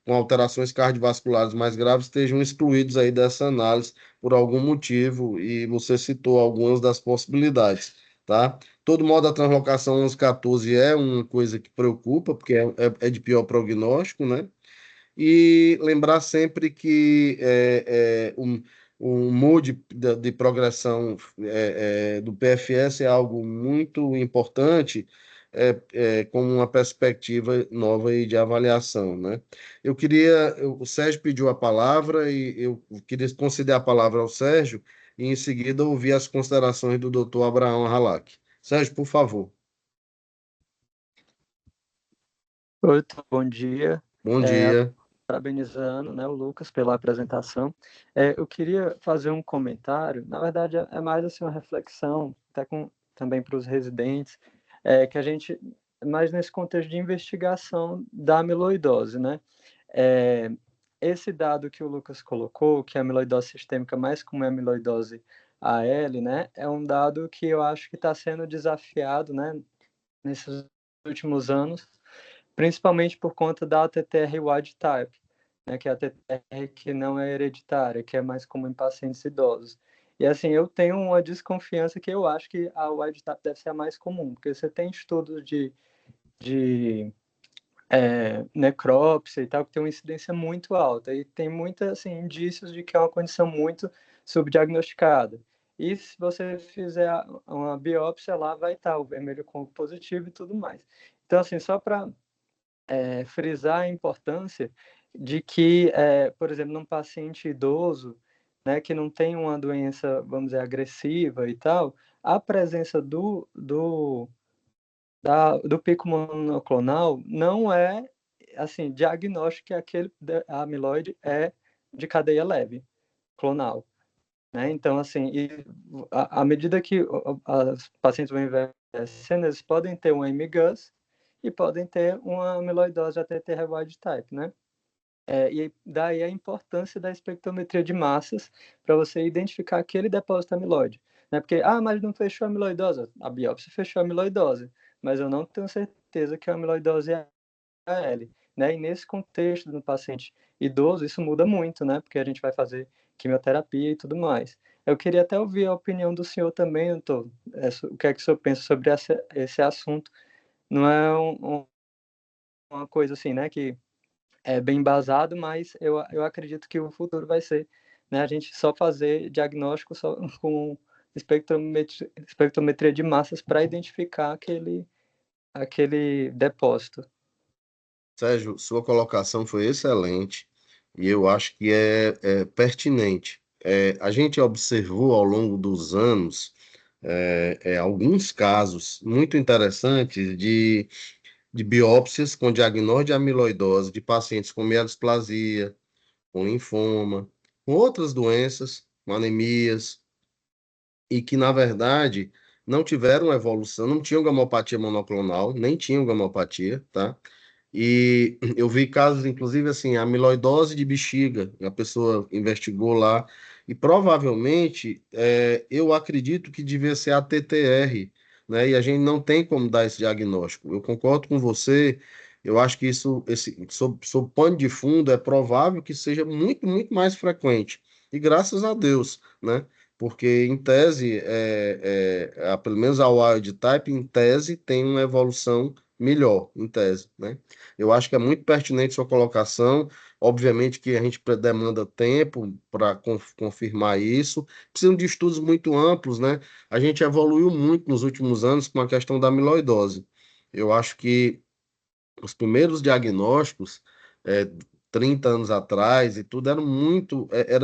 com alterações cardiovasculares mais graves estejam excluídos aí dessa análise por algum motivo, e você citou algumas das possibilidades, tá? Todo modo, a translocação 1114 é uma coisa que preocupa, porque é de pior prognóstico, né? E lembrar sempre que um mode de progressão do PFS é algo muito importante, como uma perspectiva nova aí de avaliação, né? O Sérgio pediu a palavra e eu queria conceder a palavra ao Sérgio e em seguida ouvir as considerações do doutor Abraão Halak. Sérgio, por favor. Oi, bom dia. Bom dia. Parabenizando, né, o Lucas pela apresentação. Eu queria fazer um comentário, na verdade é mais assim uma reflexão, até também para os residentes, que a gente, mais nesse contexto de investigação da amiloidose, né? Esse dado que o Lucas colocou, que a amiloidose sistêmica mais comum é a amiloidose AL, né, é um dado que eu acho que está sendo desafiado, né, nesses últimos anos, principalmente por conta da TTR wild type, né, que é a TTR que não é hereditária, que é mais comum em pacientes idosos. E assim, eu tenho uma desconfiança que eu acho que a wild type deve ser a mais comum, porque você tem estudos de necrópsia e tal, que tem uma incidência muito alta, e tem muitos assim, indícios de que é uma condição muito subdiagnosticada. E se você fizer uma biópsia, lá vai estar o vermelho com positivo e tudo mais. Então, assim, só para frisar a importância de que, por exemplo, num paciente idoso, né, que não tem uma doença, vamos dizer, agressiva e tal, a presença do pico monoclonal não é, assim, diagnóstico que aquele amiloide é de cadeia leve, clonal. Né? Então, assim, à medida que os pacientes vão envelhecendo, eles podem ter um MGUS e podem ter uma amiloidose ATTR wild type, né? E daí a importância da espectrometria de massas para você identificar aquele depósito amiloide. Né? Porque, mas não fechou a amiloidose. A biópsia fechou a amiloidose, mas eu não tenho certeza que a amiloidose é AL. Né? E nesse contexto do paciente idoso, isso muda muito, né? Porque a gente vai fazer quimioterapia e tudo mais. Eu queria até ouvir a opinião do senhor também, doutor. O que é que o senhor pensa sobre esse assunto? Não é uma coisa assim, né, que é bem embasado, mas eu acredito que o futuro vai ser, né, a gente só fazer diagnóstico só com espectrometria de massas para identificar aquele depósito. Sérgio, sua colocação foi excelente e eu acho que é pertinente. A gente observou ao longo dos anos alguns casos muito interessantes de biópsias com diagnóstico de amiloidose de pacientes com mielodisplasia, com linfoma, com outras doenças, com anemias, e que, na verdade, não tiveram evolução, não tinham gamopatia monoclonal, nem tinham gamopatia, tá? E eu vi casos, inclusive, assim, amiloidose de bexiga, a pessoa investigou lá, e provavelmente, eu acredito que devia ser a TTR, né? E a gente não tem como dar esse diagnóstico. Eu concordo com você, eu acho que sob pano de fundo, é provável que seja muito, muito mais frequente. E graças a Deus, né? Porque, em tese, pelo menos a wild type, em tese, tem uma evolução melhor, em tese, né? Eu acho que é muito pertinente sua colocação. Obviamente que a gente demanda tempo para confirmar isso. Precisam de estudos muito amplos, né? A gente evoluiu muito nos últimos anos com a questão da amiloidose. Eu acho que os primeiros diagnósticos, é, 30 anos atrás e tudo, era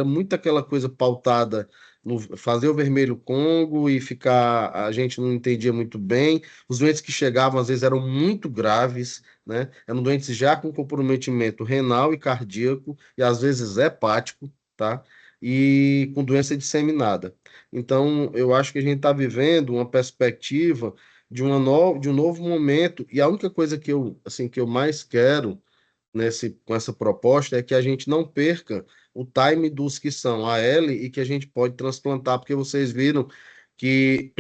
muito aquela coisa pautada no fazer o vermelho Congo e ficar, a gente não entendia muito bem. Os doentes que chegavam, às vezes, eram muito graves, né? Eram doentes já com comprometimento renal e cardíaco, e às vezes hepático, tá? E com doença disseminada. Então, eu acho que a gente está vivendo uma perspectiva de um novo momento. E a única coisa que eu, assim, que eu mais quero com essa proposta é que a gente não perca o time dos que são AL e que a gente pode transplantar, porque vocês viram que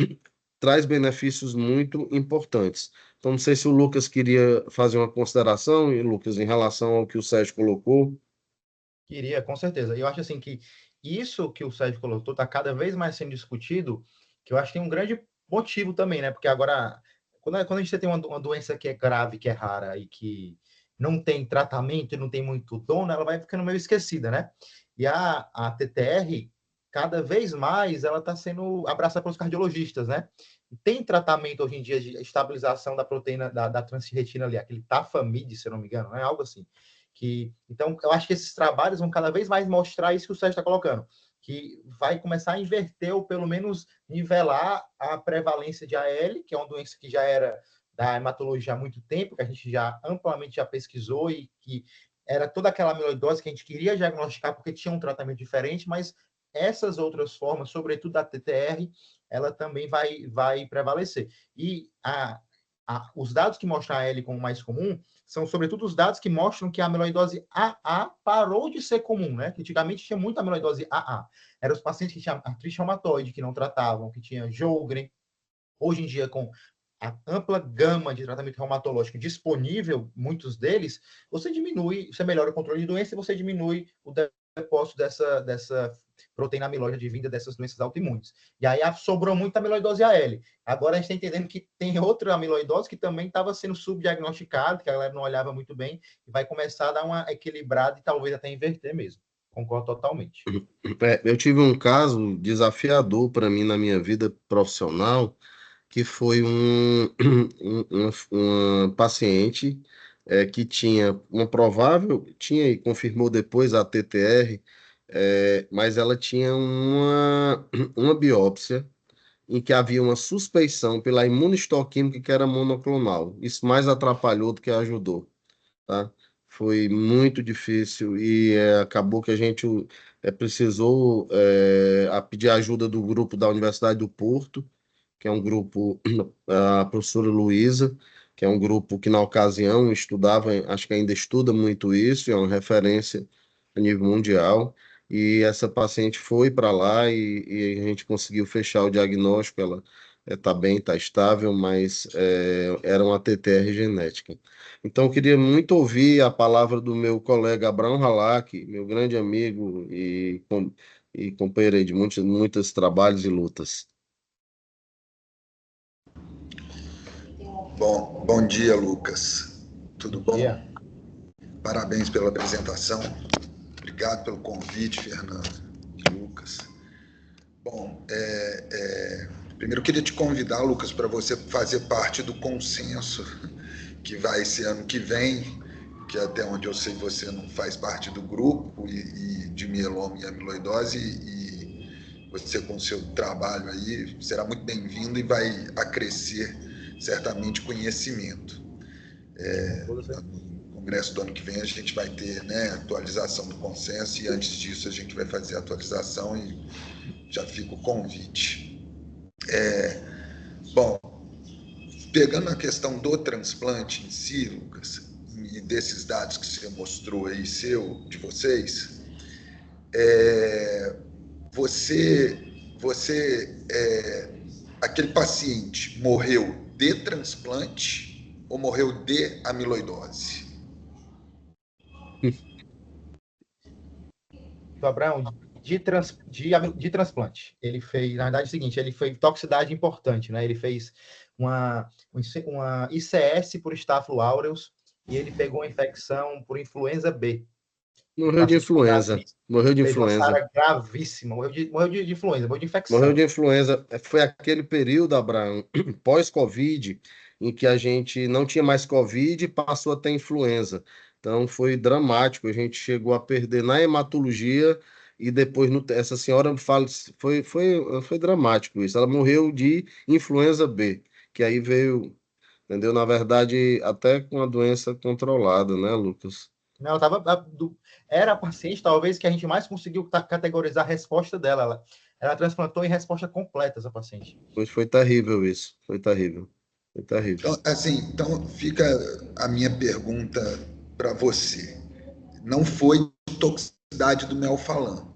traz benefícios muito importantes. Então, não sei se o Lucas queria fazer uma consideração, e Lucas, em relação ao que o Sérgio colocou. Queria, com certeza. E eu acho assim que isso que o Sérgio colocou está cada vez mais sendo discutido, que eu acho que tem um grande motivo também, né? Porque agora, quando a gente tem uma doença que é grave, que é rara e que não tem tratamento e não tem muito dono, ela vai ficando meio esquecida, né? E a TTR, cada vez mais, ela está sendo abraçada pelos cardiologistas, né? Tem tratamento hoje em dia de estabilização da proteína da transferretina ali, aquele Tafamid, se eu não me engano, é algo assim. Então, eu acho que esses trabalhos vão cada vez mais mostrar isso que o Sérgio está colocando, que vai começar a inverter ou pelo menos nivelar a prevalência de AL, que é uma doença que já era da hematologia há muito tempo, que a gente já amplamente já pesquisou e que era toda aquela amiloidose que a gente queria diagnosticar porque tinha um tratamento diferente, mas essas outras formas, sobretudo da TTR, ela também vai prevalecer. E os dados que mostram a L como mais comum são, sobretudo, os dados que mostram que a amiloidose AA parou de ser comum, né? Que antigamente tinha muita amiloidose AA. Eram os pacientes que tinham artrite reumatoide, que não tratavam, que tinha Sjögren. Hoje em dia, com a ampla gama de tratamento reumatológico disponível, muitos deles, você melhora o controle de doença e você diminui o depósito dessa proteína amiloide de vinda dessas doenças autoimunes. E aí sobrou muita amiloidose AL. Agora a gente está entendendo que tem outra amiloidose que também estava sendo subdiagnosticada, que a galera não olhava muito bem, e vai começar a dar uma equilibrada e talvez até inverter mesmo. Concordo totalmente. Eu tive um caso desafiador para mim na minha vida profissional, que foi uma paciente que tinha uma provável, tinha e confirmou depois a TTR, mas ela tinha uma biópsia em que havia uma suspeição pela imunistoquímica que era monoclonal. Isso mais atrapalhou do que ajudou, tá? Foi muito difícil e acabou que a gente precisou pedir ajuda do grupo da Universidade do Porto, que é um grupo, a professora Luísa, que é um grupo que na ocasião estudava, acho que ainda estuda muito isso, é uma referência a nível mundial, e essa paciente foi para lá e a gente conseguiu fechar o diagnóstico, ela está bem, está estável, mas era uma TTR genética. Então, eu queria muito ouvir a palavra do meu colega Abraão Halak, meu grande amigo e companheiro aí de muitos trabalhos e lutas. Bom dia, Lucas. Tudo bom? Dia. Parabéns pela apresentação. Obrigado pelo convite, Fernando e Lucas. Bom, primeiro eu queria te convidar, Lucas, para você fazer parte do consenso que vai ser ano que vem, que até onde eu sei você não faz parte do grupo e de mieloma e amiloidose, e você com o seu trabalho aí será muito bem-vindo e vai acrescer certamente conhecimento. No congresso do ano que vem a gente vai ter, né, atualização do consenso, e antes disso a gente vai fazer a atualização e já fica o convite. Bom, pegando a questão do transplante em si, Lucas, e desses dados que você mostrou aí, de vocês, aquele paciente morreu de transplante ou morreu de amiloidose? Do Abraão, de transplante. Ele fez, na verdade, é o seguinte, ele fez toxicidade importante, né? Ele fez uma ICS por Staphylococcus aureus e ele pegou uma infecção por influenza B. Morreu de influenza. Morreu de Teve uma influenza. SARA gravíssima. Morreu de influenza, morreu de infecção. Morreu de influenza. Foi aquele período, Abraão, pós-Covid, em que a gente não tinha mais Covid e passou a ter influenza. Então foi dramático. A gente chegou a perder na hematologia e depois essa senhora fala, foi dramático isso. Ela morreu de influenza B, que aí veio, entendeu? Na verdade, até com a doença controlada, né, Lucas? Não, era a paciente, talvez, que a gente mais conseguiu categorizar a resposta dela. Ela transplantou em resposta completa, essa paciente. Foi terrível isso. Foi terrível. Foi terrível. Então, assim, então fica a minha pergunta para você. Não foi toxicidade do melfalan,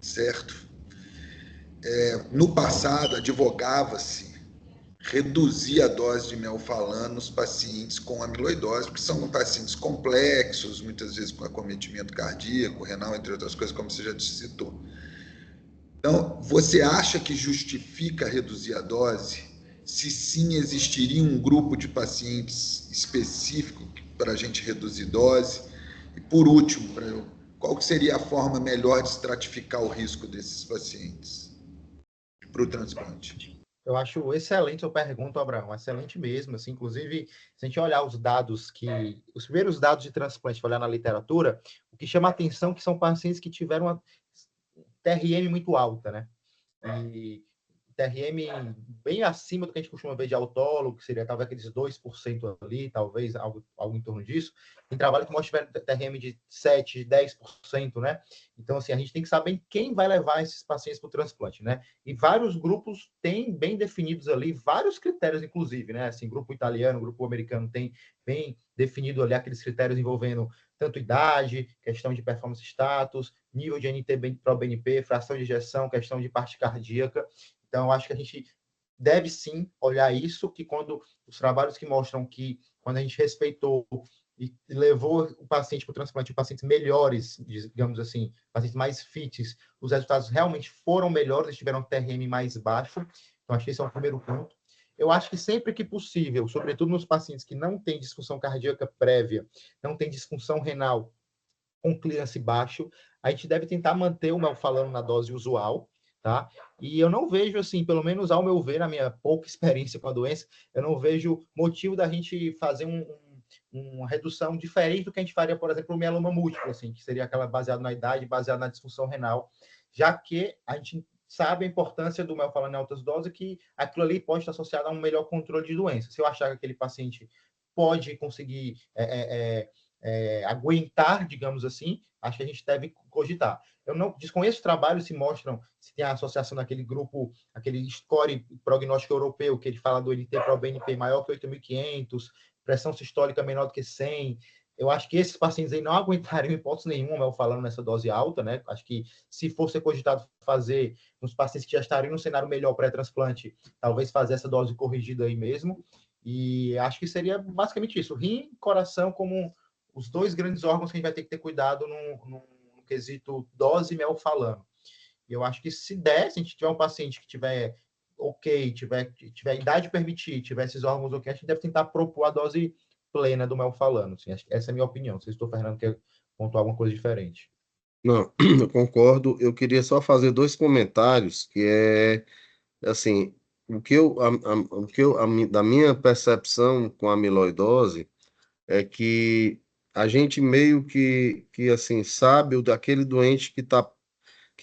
certo? No passado, advogava-se reduzir a dose de melfalan nos pacientes com amiloidose, porque são pacientes complexos, muitas vezes com acometimento cardíaco, renal, entre outras coisas, como você já citou. Então, você acha que justifica reduzir a dose? Se sim, existiria um grupo de pacientes específico para a gente reduzir dose? E, por último, qual seria a forma melhor de estratificar o risco desses pacientes para o transplante? Eu acho excelente a pergunta, Abraão, excelente mesmo. Assim, inclusive, se a gente olhar os primeiros dados de transplante, olhar na literatura, o que chama a atenção é que são pacientes que tiveram uma TRM muito alta, né? E TRM bem acima do que a gente costuma ver de autólogo, que seria talvez aqueles 2% ali, talvez algo em torno disso. Tem trabalho que mostra TRM de 7%, de 10%, né? Então, assim, a gente tem que saber quem vai levar esses pacientes para o transplante, né? E vários grupos têm bem definidos ali, vários critérios, inclusive, né? Assim, grupo italiano, grupo americano tem bem definido ali aqueles critérios envolvendo tanto idade, questão de performance status, nível de NT-proBNP, fração de ejeção, questão de parte cardíaca. Então, acho que a gente deve sim olhar isso, que quando os trabalhos que mostram que quando a gente respeitou e levou o paciente para o transplante, pacientes melhores, digamos assim, pacientes mais fits, os resultados realmente foram melhores, eles tiveram um TRM mais baixo. Então, acho que esse é o primeiro ponto. Eu acho que sempre que possível, sobretudo nos pacientes que não têm disfunção cardíaca prévia, não têm disfunção renal com clearance baixo, a gente deve tentar manter o melfalano na dose usual, tá? E eu não vejo, assim, pelo menos ao meu ver, na minha pouca experiência com a doença, eu não vejo motivo da gente fazer uma redução diferente do que a gente faria, por exemplo, o mieloma múltiplo, assim, que seria aquela baseada na idade, baseada na disfunção renal, já que a gente sabe a importância do melfalano em altas doses, que aquilo ali pode estar associado a um melhor controle de doença. Se eu achar que aquele paciente pode conseguir aguentar, digamos assim, acho que a gente deve cogitar. Eu não desconheço trabalhos se mostram, se tem a associação daquele grupo, aquele score prognóstico europeu, que ele fala do NT-proBNP maior que 8.500, pressão sistólica menor do que 100. Eu acho que esses pacientes aí não aguentariam, em hipótese nenhuma, eu falando nessa dose alta, né? Acho que se fosse cogitado fazer nos pacientes que já estariam no cenário melhor pré-transplante, talvez fazer essa dose corrigida aí mesmo. E acho que seria basicamente isso. Rim, coração, como os dois grandes órgãos que a gente vai ter que ter cuidado no quesito dose e melfalano. E eu acho que se der, se a gente tiver um paciente que tiver ok, tiver idade permitir, tiver esses órgãos ok, a gente deve tentar propor a dose plena do melfalano. Assim, essa é a minha opinião. Não sei se estou, Fernando, quer pontuar alguma coisa diferente. Não, eu concordo. Eu queria só fazer dois comentários, que assim, da minha percepção com a amiloidose é que a gente meio que assim, sabe daquele doente que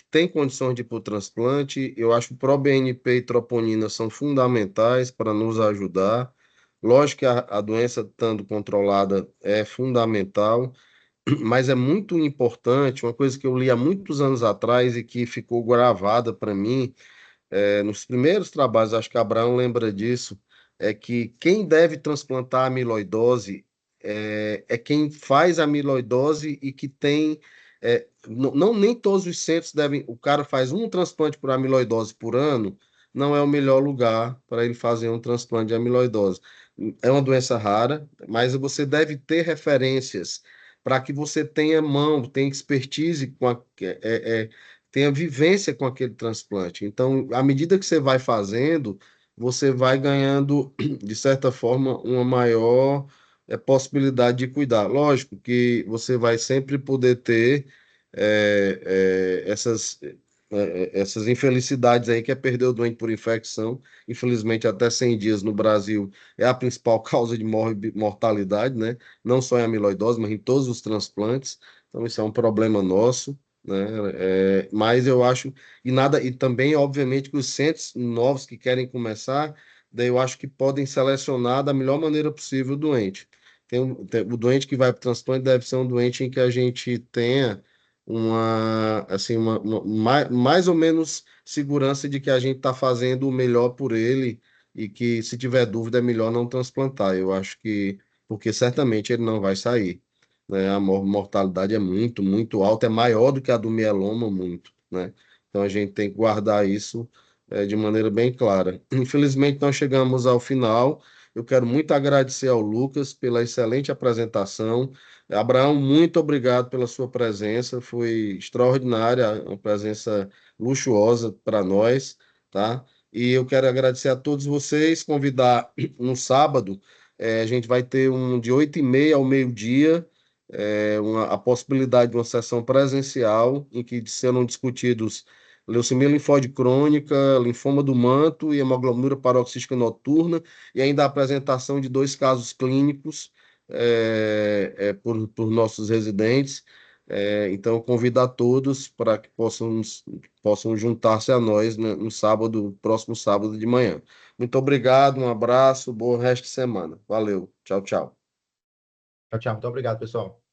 tem condições de ir para o transplante. Eu acho que o ProBNP e troponina são fundamentais para nos ajudar. Lógico que a doença estando controlada é fundamental, mas é muito importante, uma coisa que eu li há muitos anos atrás e que ficou gravada para mim, nos primeiros trabalhos, acho que Abraão lembra disso, é que quem deve transplantar amiloidose é quem faz amiloidose e que tem. Nem todos os centros devem. O cara faz um transplante por amiloidose por ano, não é o melhor lugar para ele fazer um transplante de amiloidose. É uma doença rara, mas você deve ter referências para que você tenha mão, tenha expertise tenha vivência com aquele transplante. Então, à medida que você vai fazendo, você vai ganhando, de certa forma, uma maior possibilidade de cuidar. Lógico que você vai sempre poder ter essas infelicidades aí, que é perder o doente por infecção. Infelizmente, até 100 dias no Brasil é a principal causa de mortalidade, né? Não só em amiloidose, mas em todos os transplantes. Então, isso é um problema nosso, né? Mas eu acho, e também, obviamente, que os centros novos que querem começar, daí eu acho que podem selecionar da melhor maneira possível o doente. O doente que vai para o transplante deve ser um doente em que a gente tenha mais ou menos segurança de que a gente está fazendo o melhor por ele e que, se tiver dúvida, é melhor não transplantar. Eu acho que, porque certamente ele não vai sair, né? A mortalidade é muito, muito alta, é maior do que a do mieloma, muito, né? Então a gente tem que guardar isso de maneira bem clara. Infelizmente, nós chegamos ao final. Eu quero muito agradecer ao Lucas pela excelente apresentação. Abraão, muito obrigado pela sua presença, foi extraordinária, uma presença luxuosa para nós, tá? E eu quero agradecer a todos vocês, convidar no sábado, a gente vai ter de 8h30 ao meio-dia, a possibilidade de uma sessão presencial, em que serão discutidos leucemia linfóide crônica, linfoma do manto e hemoglobinuria paroxística noturna, e ainda a apresentação de 2 casos clínicos por nossos residentes. Então, convido a todos para que possam juntar-se a nós, né, no sábado, próximo sábado de manhã. Muito obrigado, um abraço, bom resto de semana. Valeu, tchau, tchau. Tchau, tchau. Muito obrigado, pessoal.